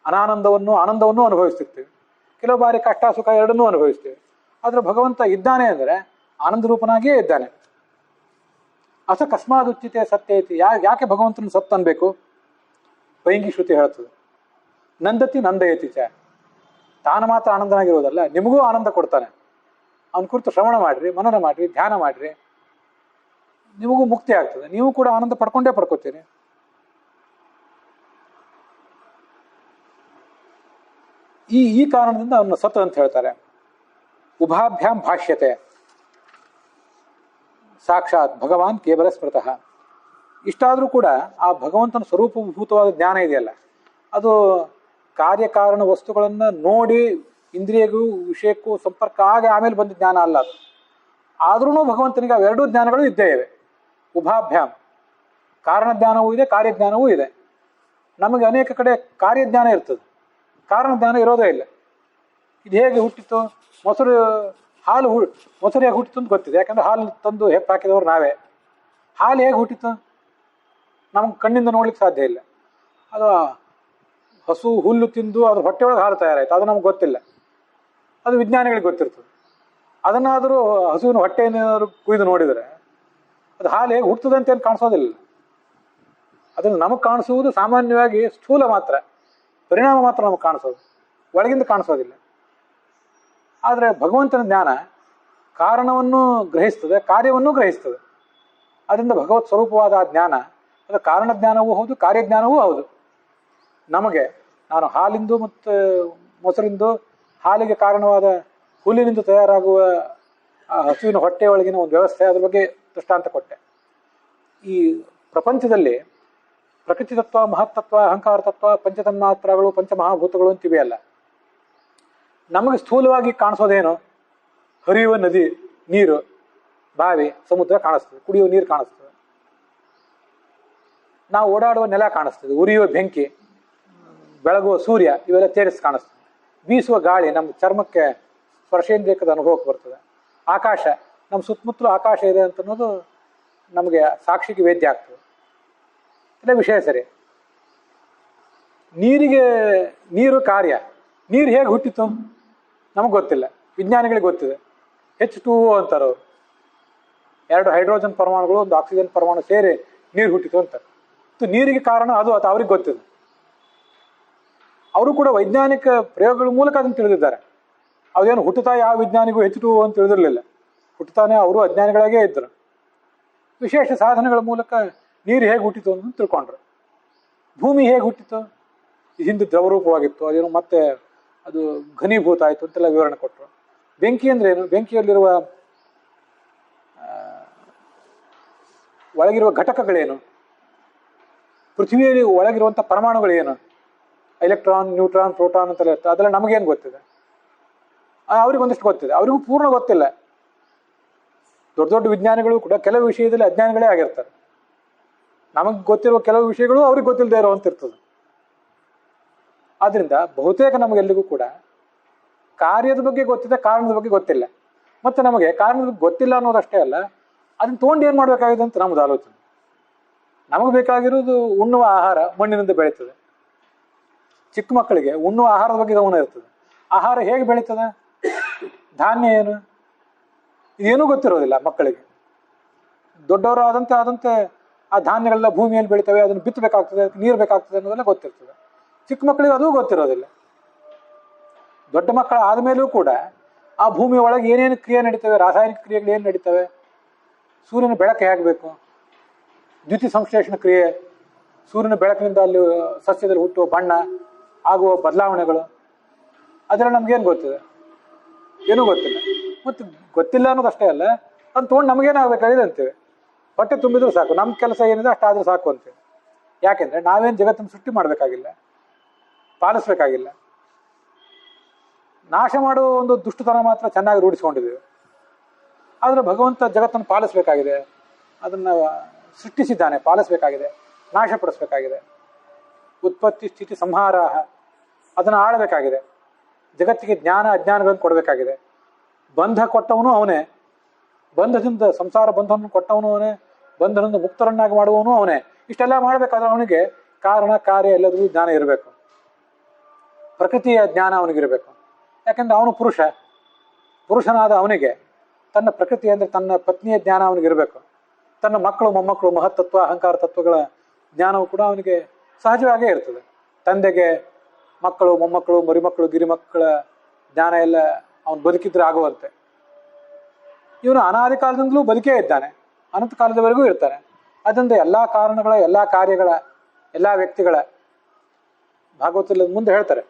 S1: ಆನಂದವನ್ನು ಅನುಭವಿಸ್ತಿರ್ತೀವಿ. ಕೆಲವು ಬಾರಿ ಕಷ್ಟ ಸುಖ ಎರಡನ್ನೂ ಅನುಭವಿಸ್ತೀವಿ. ಆದ್ರೆ ಭಗವಂತ ಇದ್ದಾನೆ ಅಂದರೆ ಆನಂದ ರೂಪನಾಗಿಯೇ ಇದ್ದಾನೆ. ಅಸ ಕಸ್ಮಾದುಚ್ಚಿತೆ ಸತ್ಯ ಐತಿ. ಯಾಕೆ ಭಗವಂತನ ಸತ್ ಅನ್ಬೇಕು? ಪೈಂಗಿ ಶ್ರುತಿ ಹೇಳ್ತದೆ, ನಂದತಿ ನಂದಯತಿ ಚ. ತಾನು ಮಾತ್ರ ಆನಂದನಾಗಿರೋದಲ್ಲ, ನಿಮಗೂ ಆನಂದ ಕೊಡ್ತಾನೆ. ಅವನ ಕುರಿತು ಶ್ರವಣ ಮಾಡ್ರಿ, ಮನನ ಮಾಡ್ರಿ, ಧ್ಯಾನ ಮಾಡ್ರಿ, ನಿಮಗೂ ಮುಕ್ತಿ ಆಗ್ತದೆ. ನೀವು ಕೂಡ ಆನಂದ ಪಡ್ಕೋತೀರಿ. ಈ ಕಾರಣದಿಂದ ಅವನ್ನ ಸತ್ ಅಂತ ಹೇಳ್ತಾರೆ. ಉಭಾಭ್ಯಾಂ ಭಾಷ್ಯತೆ ಸಾಕ್ಷಾತ್ ಭಗವಾನ್ ಕೇವಲ ಸ್ಮೃತಃ. ಇಷ್ಟಾದರೂ ಕೂಡ ಆ ಭಗವಂತನ ಸ್ವರೂಪಭೂತವಾದ ಜ್ಞಾನ ಇದೆಯಲ್ಲ, ಅದು ಕಾರ್ಯಕಾರಣ ವಸ್ತುಗಳನ್ನು ನೋಡಿ ಇಂದ್ರಿಯಗೂ ವಿಷಯಕ್ಕೂ ಸಂಪರ್ಕ ಆಗಿ ಆಮೇಲೆ ಬಂದ ಜ್ಞಾನ ಅಲ್ಲ ಅದು. ಆದ್ರೂ ಭಗವಂತನಿಗೆ ಅವೆರಡೂ ಜ್ಞಾನಗಳು ಇದ್ದೇ ಇವೆ. ಉಭಾಭ್ಯಾಮ್, ಕಾರಣ ಜ್ಞಾನವೂ ಇದೆ, ಕಾರ್ಯಜ್ಞಾನವೂ ಇದೆ. ನಮಗೆ ಅನೇಕ ಕಡೆ ಕಾರ್ಯಜ್ಞಾನ ಇರ್ತದೆ, ಕಾರಣ ಜ್ಞಾನ ಇರೋದೇ ಇಲ್ಲ. ಇದು ಹೇಗೆ ಹುಟ್ಟಿತು, ಮೊಸರು ಮೊಸರು ಹೇಗೆ ಹುಟ್ಟಿತು ಅಂತ ಗೊತ್ತಿದೆ, ಯಾಕಂದ್ರೆ ಹಾಲು ತಂದು ಹೆಪ್ಪು ಹಾಕಿದವರು ನಾವೇ. ಹಾಲು ಹೇಗೆ ಹುಟ್ಟಿತು ನಮ್ಗೆ ಕಣ್ಣಿಂದ ನೋಡ್ಲಿಕ್ಕೆ ಸಾಧ್ಯ ಇಲ್ಲ. ಅದು ಹಸು ಹುಲ್ಲು ತಿಂದು ಅದ್ರ ಹೊಟ್ಟೆಯೊಳಗೆ ಹಾಲು ತಯಾರಾಯ್ತು, ಅದು ನಮ್ಗೆ ಗೊತ್ತಿಲ್ಲ. ಅದು ವಿಜ್ಞಾನಿಗಳಿಗೆ ಗೊತ್ತಿರ್ತದೆ. ಅದನ್ನಾದರೂ ಹಸುವಿನ ಹೊಟ್ಟೆಯನ್ನಾದರೂ ಕುಯ್ದು ನೋಡಿದರೆ ಅದು ಹಾಲು ಹೇಗೆ ಹುಟ್ಟುತ್ತದೆ ಅಂತ ಏನು ಕಾಣಿಸೋದಿಲ್ಲ. ಅದನ್ನು ನಮಗೆ ಕಾಣಿಸುವುದು ಸಾಮಾನ್ಯವಾಗಿ ಸ್ಥೂಲ ಮಾತ್ರ, ಪರಿಣಾಮ ಮಾತ್ರ ನಮಗೆ ಕಾಣಿಸೋದು, ಒಳಗಿಂದ ಕಾಣಿಸೋದಿಲ್ಲ. ಆದರೆ ಭಗವಂತನ ಜ್ಞಾನ ಕಾರಣವನ್ನು ಗ್ರಹಿಸ್ತದೆ, ಕಾರ್ಯವನ್ನು ಗ್ರಹಿಸ್ತದೆ. ಅದರಿಂದ ಭಗವತ್ ಸ್ವರೂಪವಾದ ಆ ಜ್ಞಾನ ಅದು ಕಾರಣ ಜ್ಞಾನವೂ ಹೌದು, ಕಾರ್ಯಜ್ಞಾನವೂ ಹೌದು. ನಮಗೆ ನಾನು ಹಾಲಿಂದು ಮತ್ತು ಮೊಸರಿಂದು ಹಾಲಿಗೆ ಕಾರಣವಾದ ಹುಲ್ಲಿನಿಂದ ತಯಾರಾಗುವ ಆ ಹಸುವಿನ ಹೊಟ್ಟೆಯೊಳಗಿನ ಒಂದು ವ್ಯವಸ್ಥೆ, ಅದ್ರ ಬಗ್ಗೆ ದೃಷ್ಟಾಂತ ಕೊಟ್ಟೆ. ಈ ಪ್ರಪಂಚದಲ್ಲಿ ಪ್ರಕೃತಿ ತತ್ವ, ಮಹತ್ತತ್ವ, ಅಹಂಕಾರ ತತ್ವ, ಪಂಚತನ್ಮಾತ್ರಗಳು, ಪಂಚಮಹಾಭೂತಗಳು ಅಂತಿವೆಯಲ್ಲ. ನಮಗೆ ಸ್ಥೂಲವಾಗಿ ಕಾಣಿಸೋದೇನು? ಹರಿಯುವ ನದಿ, ನೀರು, ಬಾವಿ, ಸಮುದ್ರ ಕಾಣಿಸ್ತದೆ, ಕುಡಿಯುವ ನೀರು ಕಾಣಿಸ್ತದೆ, ನಾವು ಓಡಾಡುವ ನೆಲ ಕಾಣಿಸ್ತದೆ, ಉರಿಯುವ ಬೆಂಕಿ, ಬೆಳಗುವ ಸೂರ್ಯ, ಇವೆಲ್ಲ ತೇರಿಸಿ ಕಾಣಿಸ್ತದೆ. ಬೀಸುವ ಗಾಳಿ ನಮ್ಮ ಚರ್ಮಕ್ಕೆ ಸ್ಪರ್ಶೇಂದ್ರಿಯಕದ ಅನುಭವಕ್ಕೆ ಬರ್ತದೆ. ಆಕಾಶ, ನಮ್ಮ ಸುತ್ತಮುತ್ತಲೂ ಆಕಾಶ ಇದೆ ಅಂತ ಅನ್ನೋದು ನಮಗೆ ಸಾಕ್ಷಿಗೆ ವೇದ್ಯ ಆಗ್ತದೆ. ಇಲ್ಲ ವಿಷಯ ಸರಿ. ನೀರು ಕಾರ್ಯ. ನೀರು ಹೇಗೆ ಹುಟ್ಟಿತು ನಮಗೆ ಗೊತ್ತಿಲ್ಲ, ವಿಜ್ಞಾನಿಗಳಿಗೆ ಗೊತ್ತಿದೆ. H2O ಅಂತಾರೆ ಅವರು. 2 ಹೈಡ್ರೋಜನ್ ಪರಮಾಣುಗಳು, 1 ಆಕ್ಸಿಜನ್ ಪರಮಾಣು ಸೇರಿ ನೀರು ಹುಟ್ಟಿತು ಅಂತಾರೆ. ನೀರಿಗೆ ಕಾರಣ ಅದು ಅವ್ರಿಗೆ ಗೊತ್ತಿದೆ. ಅವರು ಕೂಡ ವೈಜ್ಞಾನಿಕ ಪ್ರಯೋಗಗಳ ಮೂಲಕ ಅದನ್ನು ತಿಳಿದಿದ್ದಾರೆ. ಅದೇನು ಹುಟ್ಟುತ್ತಾ ಯಾವ ವಿಜ್ಞಾನಿಗೂ H2O ಅಂತ ತಿಳಿದಿರಲಿಲ್ಲ. ಹುಟ್ಟುತ್ತಾನೆ ಅವರು ಅಜ್ಞಾನಿಗಳಾಗೇ ಇದ್ದರು. ವಿಶೇಷ ಸಾಧನಗಳ ಮೂಲಕ ನೀರು ಹೇಗೆ ಹುಟ್ಟಿತು ಅಂತ ತಿಳ್ಕೊಂಡ್ರು. ಭೂಮಿ ಹೇಗೆ ಹುಟ್ಟಿತು? ಹಿಂದೆ ದ್ರವರೂಪವಾಗಿತ್ತು, ಅದೇನು ಮತ್ತೆ ಅದು ಘನೀಭೂತ ಆಯಿತು ಅಂತೆಲ್ಲ ವಿವರಣೆ ಕೊಟ್ಟರು. ಬೆಂಕಿ ಅಂದ್ರೆ ಏನು? ಬೆಂಕಿಯಲ್ಲಿರುವ ಒಳಗಿರುವ ಘಟಕಗಳೇನು? ಪೃಥ್ವಿಯಲ್ಲಿ ಒಳಗಿರುವಂಥ ಪರಮಾಣುಗಳೇನು? ಎಲೆಕ್ಟ್ರಾನ್, ನ್ಯೂಟ್ರಾನ್, ಪ್ರೋಟಾನ್ ಅಂತೆಲ್ಲ ಇರ್ತದೆ. ಅದೆಲ್ಲ ನಮಗೇನು ಗೊತ್ತಿದೆ? ಅವ್ರಿಗೆ ಒಂದಿಷ್ಟು ಗೊತ್ತಿದೆ, ಅವರಿಗೂ ಪೂರ್ಣ ಗೊತ್ತಿಲ್ಲ. ದೊಡ್ಡ ದೊಡ್ಡ ವಿಜ್ಞಾನಿಗಳು ಕೂಡ ಕೆಲವು ವಿಷಯದಲ್ಲಿ ಅಜ್ಞಾನಿಗಳೇ ಆಗಿರ್ತಾರೆ. ನಮಗೆ ಗೊತ್ತಿರುವ ಕೆಲವು ವಿಷಯಗಳು ಅವ್ರಿಗೆ ಗೊತ್ತಿಲ್ಲದೆ ಇರುವಂತಿರ್ತದೆ. ಆದ್ರಿಂದ ಬಹುತೇಕ ನಮಗೆಲ್ಲಿಗೂ ಕೂಡ ಕಾರ್ಯದ ಬಗ್ಗೆ ಗೊತ್ತಿದೆ, ಕಾರಣದ ಬಗ್ಗೆ ಗೊತ್ತಿಲ್ಲ. ಮತ್ತೆ ನಮಗೆ ಕಾರಣದ ಬಗ್ಗೆ ಗೊತ್ತಿಲ್ಲ ಅನ್ನೋದಷ್ಟೇ ಅಲ್ಲ, ಅದನ್ನ ತೊಗೊಂಡು ಏನು ಮಾಡಬೇಕಾಗಿದೆ ಅಂತ ನಮ್ಮದು ಆಲೋಚನೆ. ನಮಗೆ ಬೇಕಾಗಿರೋದು ಉಣ್ಣುವ ಆಹಾರ ಮಣ್ಣಿನಿಂದ ಬೆಳೀತದೆ. ಚಿಕ್ಕ ಮಕ್ಕಳಿಗೆ ಉಣ್ಣುವ ಆಹಾರದ ಬಗ್ಗೆ ಗಮನ ಇರ್ತದೆ. ಆಹಾರ ಹೇಗೆ ಬೆಳೀತದೆ, ಧಾನ್ಯ ಏನು, ಇದೇನೂ ಗೊತ್ತಿರೋದಿಲ್ಲ ಮಕ್ಕಳಿಗೆ. ದೊಡ್ಡವರು ಆದಂತೆ ಆ ಧಾನ್ಯಗಳೆಲ್ಲ ಭೂಮಿಯಲ್ಲಿ ಬೆಳಿತವೆ, ಅದನ್ನು ಬಿತ್ತಬೇಕಾಗ್ತದೆ, ನೀರು ಬೇಕಾಗ್ತದೆ ಅನ್ನೋದೆಲ್ಲ ಗೊತ್ತಿರ್ತದೆ. ಚಿಕ್ಕ ಮಕ್ಕಳಿಗೆ ಅದೂ ಗೊತ್ತಿರೋದಿಲ್ಲ. ದೊಡ್ಡ ಮಕ್ಕಳ ಆದಮೇಲೂ ಕೂಡ ಆ ಭೂಮಿಯ ಒಳಗೆ ಏನೇನು ಕ್ರಿಯೆ ನಡೀತವೆ, ರಾಸಾಯನಿಕ ಕ್ರಿಯೆಗಳು ಏನು ನಡೀತವೆ, ಸೂರ್ಯನ ಬೆಳಕು ಹೇಗಬೇಕು, ದ್ಯುತಿ ಸಂಶ್ಲೇಷಣ ಕ್ರಿಯೆ, ಸೂರ್ಯನ ಬೆಳಕಿನಿಂದ ಅಲ್ಲಿ ಸಸ್ಯದಲ್ಲಿ ಹುಟ್ಟುವ ಬಣ್ಣ, ಆಗುವ ಬದಲಾವಣೆಗಳು, ಅದೆಲ್ಲ ನಮ್ಗೇನು ಗೊತ್ತಿದೆ? ಏನೂ ಗೊತ್ತಿಲ್ಲ. ಮತ್ತು ಗೊತ್ತಿಲ್ಲ ಅನ್ನೋದಷ್ಟೇ ಅಲ್ಲ, ಅದನ್ನು ತೊಗೊಂಡು ನಮಗೇನಾಗಬೇಕಾಗಿದೆ ಅಂತೇವೆ. ಹೊಟ್ಟೆ ತುಂಬಿದ್ರೂ ಸಾಕು, ನಮ್ಮ ಕೆಲಸ ಏನಿದೆ ಅಷ್ಟಾದರೂ ಸಾಕು ಅಂತೇವೆ. ಯಾಕೆಂದರೆ ನಾವೇನು ಜಗತ್ತನ್ನು ಸೃಷ್ಟಿ ಮಾಡಬೇಕಾಗಿಲ್ಲ, ಪಾಲಿಸ್ಬೇಕಾಗಿಲ್ಲ. ನಾಶ ಮಾಡುವ ಒಂದು ದುಷ್ಟತನ ಮಾತ್ರ ಚೆನ್ನಾಗಿ ರೂಢಿಸ್ಕೊಂಡಿದ್ದೇವೆ. ಆದರೆ ಭಗವಂತ ಜಗತ್ತನ್ನು ಪಾಲಿಸಬೇಕಾಗಿದೆ, ಅದನ್ನು ಸೃಷ್ಟಿಸಿದ್ದಾನೆ, ಪಾಲಿಸಬೇಕಾಗಿದೆ, ನಾಶಪಡಿಸಬೇಕಾಗಿದೆ. ಉತ್ಪತ್ತಿ ಸ್ಥಿತಿ ಸಂಹಾರ, ಅದನ್ನು ಆಳಬೇಕಾಗಿದೆ. ಜಗತ್ತಿಗೆ ಜ್ಞಾನ ಅಜ್ಞಾನಗಳನ್ನು ಕೊಡಬೇಕಾಗಿದೆ. ಬಂಧ ಕೊಟ್ಟವನು ಅವನೇ, ಬಂಧದಿಂದ ಸಂಸಾರ ಬಂಧವನ್ನು ಕೊಟ್ಟವನು ಅವನೇ, ಬಂಧನದಿಂದ ಮುಕ್ತರನ್ನಾಗಿ ಮಾಡುವವನು ಅವನೇ. ಇಷ್ಟೆಲ್ಲ ಮಾಡಬೇಕಾದ್ರೆ ಅವನಿಗೆ ಕಾರಣ ಕಾರ್ಯ ಎಲ್ಲದೂ ಜ್ಞಾನ ಇರಬೇಕು. ಪ್ರಕೃತಿಯ ಜ್ಞಾನ ಅವನಿಗಿರಬೇಕು. ಯಾಕೆಂದ್ರೆ ಅವನು ಪುರುಷನಾದ ಅವನಿಗೆ ತನ್ನ ಪ್ರಕೃತಿ ಅಂದರೆ ತನ್ನ ಪತ್ನಿಯ ಜ್ಞಾನ ಅವನಿಗಿರಬೇಕು. ತನ್ನ ಮಕ್ಕಳು ಮೊಮ್ಮಕ್ಕಳು ಮಹತ್ತತ್ವ ಅಹಂಕಾರ ತತ್ವಗಳ ಜ್ಞಾನವು ಕೂಡ ಅವನಿಗೆ ಸಹಜವಾಗೇ ಇರ್ತದೆ. ತಂದೆಗೆ ಮಕ್ಕಳು ಮೊಮ್ಮಕ್ಕಳು ಮರಿಮಕ್ಕಳು ಗಿರಿಮಕ್ಕಳ ಜ್ಞಾನ ಎಲ್ಲ ಅವನು ಬದುಕಿದ್ರೆ ಆಗುವಂತೆ. ಇವನು ಅನಾದಿ ಕಾಲದಿಂದಲೂ ಬದುಕೇ ಇದ್ದಾನೆ, ಅನಂತ ಕಾಲದವರೆಗೂ ಇರ್ತಾನೆ. ಅದರಿಂದ ಎಲ್ಲ ಕಾರಣಗಳ, ಎಲ್ಲ ಕಾರ್ಯಗಳ, ಎಲ್ಲ ವ್ಯಕ್ತಿಗಳ ಭಾಗವತದಲ್ಲಿ ಮುಂದೆ ಹೇಳ್ತಾರೆ,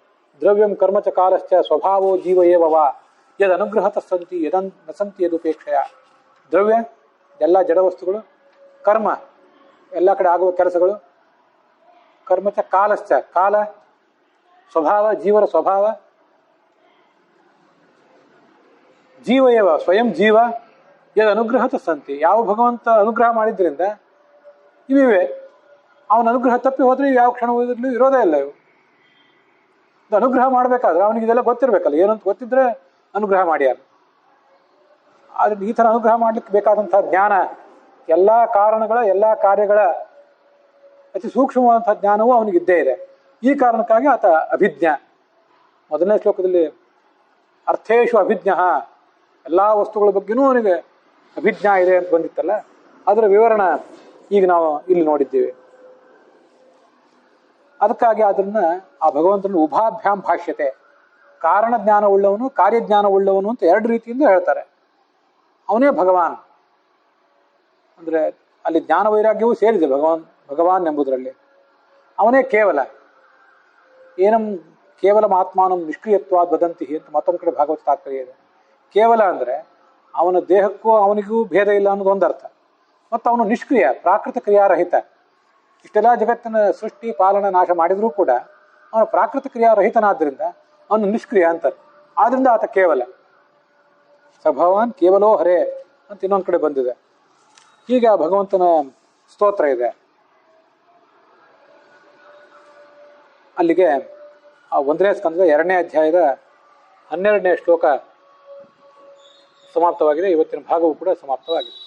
S1: ದ್ರವ್ಯಂ ಕರ್ಮಚ ಕಾಲಶ್ಚ ಸ್ವಭಾವೋ ಜೀವ ಏವವ ಯದ್ ಅನುಗ್ರಹತ ಸಂತಿ ಯದನ್ ನಸಂತಿ ಯದುಪೇಕ್ಷೆಯ. ದ್ರವ್ಯ ಎಲ್ಲ ಜಡವಸ್ತುಗಳು, ಕರ್ಮ ಎಲ್ಲ ಕಡೆ ಆಗುವ ಕೆಲಸಗಳು, ಕರ್ಮಚ ಕಾಲಶ್ಚ ಕಾಲ, ಸ್ವಭಾವ ಜೀವರ ಸ್ವಭಾವ, ಜೀವ ಏವ ಸ್ವಯಂ ಜೀವ ಯದ್ ಅನುಗ್ರಹತ ಸಂತಿ, ಯಾವ ಭಗವಂತ ಅನುಗ್ರಹ ಮಾಡಿದ್ರಿಂದ ಇವಿವೆ. ಅವನ ಅನುಗ್ರಹ ತಪ್ಪಿ ಹೋದ್ರೆ ಯಾವ ಕ್ಷಣವೂ ಇರೋದೇ ಇಲ್ಲ ಇವು. ಅನುಗ್ರಹ ಮಾಡಬೇಕಾದ್ರೆ ಅವನಿಗೆ ಇದೆಲ್ಲ ಗೊತ್ತಿರಬೇಕಲ್ಲ, ಏನಂತ ಗೊತ್ತಿದ್ರೆ ಅನುಗ್ರಹ ಮಾಡ್ಯಾರ. ಆದ್ರೆ ಈ ಥರ ಅನುಗ್ರಹ ಮಾಡ್ಲಿಕ್ಕೆ ಬೇಕಾದಂತಹ ಜ್ಞಾನ, ಎಲ್ಲ ಕಾರಣಗಳ ಎಲ್ಲ ಕಾರ್ಯಗಳ ಅತಿ ಸೂಕ್ಷ್ಮವಾದಂತಹ ಜ್ಞಾನವೂ ಅವನಿಗಿದ್ದೇ ಇದೆ. ಈ ಕಾರಣಕ್ಕಾಗಿ ಆತ ಅಭಿಜ್ಞ. ಮೊದಲನೇ ಶ್ಲೋಕದಲ್ಲಿ ಅರ್ಥೇಶು ಅಭಿಜ್ಞ, ಎಲ್ಲ ವಸ್ತುಗಳ ಬಗ್ಗೆನೂ ಅವನಿಗೆ ಅಭಿಜ್ಞಾ ಇದೆ ಅಂತ ಬಂದಿತ್ತಲ್ಲ, ಅದರ ವಿವರಣ ಈಗ ನಾವು ಇಲ್ಲಿ ನೋಡಿದ್ದೇವೆ. ಅದಕ್ಕಾಗಿ ಅದನ್ನ ಆ ಭಗವಂತನ ಉಭಾಭ್ಯಾಂ ಭಾಷ್ಯತೆ, ಕಾರಣ ಜ್ಞಾನ ಉಳ್ಳವನು ಕಾರ್ಯಜ್ಞಾನ ಉಳ್ಳವನು ಅಂತ ಎರಡು ರೀತಿಯಿಂದ ಹೇಳ್ತಾರೆ. ಅವನೇ ಭಗವಾನ್ ಅಂದ್ರೆ ಅಲ್ಲಿ ಜ್ಞಾನ ವೈರಾಗ್ಯವೂ ಸೇರಿದೆ ಭಗವಾನ್ ಎಂಬುದರಲ್ಲಿ. ಅವನೇ ಕೇವಲ, ಏನಂ ಕೇವಲ ಆತ್ಮಾನಂ ನಿಷ್ಕ್ರಿಯತ್ವಾದ್ ವದಂತಿ ಅಂತ ಮತ್ತೊಂದು ಕಡೆ ಭಾಗವತ ತಾತ್ಪರ್ಯ ಇದೆ. ಕೇವಲ ಅಂದ್ರೆ ಅವನ ದೇಹಕ್ಕೂ ಅವನಿಗೂ ಭೇದ ಇಲ್ಲ ಅನ್ನೋದು ಒಂದರ್ಥ, ಮತ್ತು ಅವನು ನಿಷ್ಕ್ರಿಯ, ಪ್ರಾಕೃತ ಕ್ರಿಯಾರಹಿತ. ಇಷ್ಟೆಲ್ಲ ಜಗತ್ತಿನ ಸೃಷ್ಟಿ ಪಾಲನ ನಾಶ ಮಾಡಿದರೂ ಕೂಡ ಅವನು ಪ್ರಾಕೃತ ಕ್ರಿಯಾರಹಿತನಾದ್ರಿಂದ ಅವನು ನಿಷ್ಕ್ರಿಯ ಅಂತಾರೆ. ಆದ್ರಿಂದ ಆತ ಕೇವಲ. ಸಭವಾನ್ ಕೇವಲೋ ಹರೇ ಅಂತ ಇನ್ನೊಂದು ಕಡೆ ಬಂದಿದೆ. ಹೀಗೆ ಆ ಭಗವಂತನ ಸ್ತೋತ್ರ ಇದೆ. ಅಲ್ಲಿಗೆ ಆ 1ನೇ ಸ್ಕಂದದ 2ನೇ ಅಧ್ಯಾಯದ 12ನೇ ಶ್ಲೋಕ ಸಮಾಪ್ತವಾಗಿದೆ. ಇವತ್ತಿನ ಭಾಗವೂ ಕೂಡ ಸಮಾಪ್ತವಾಗಿದೆ.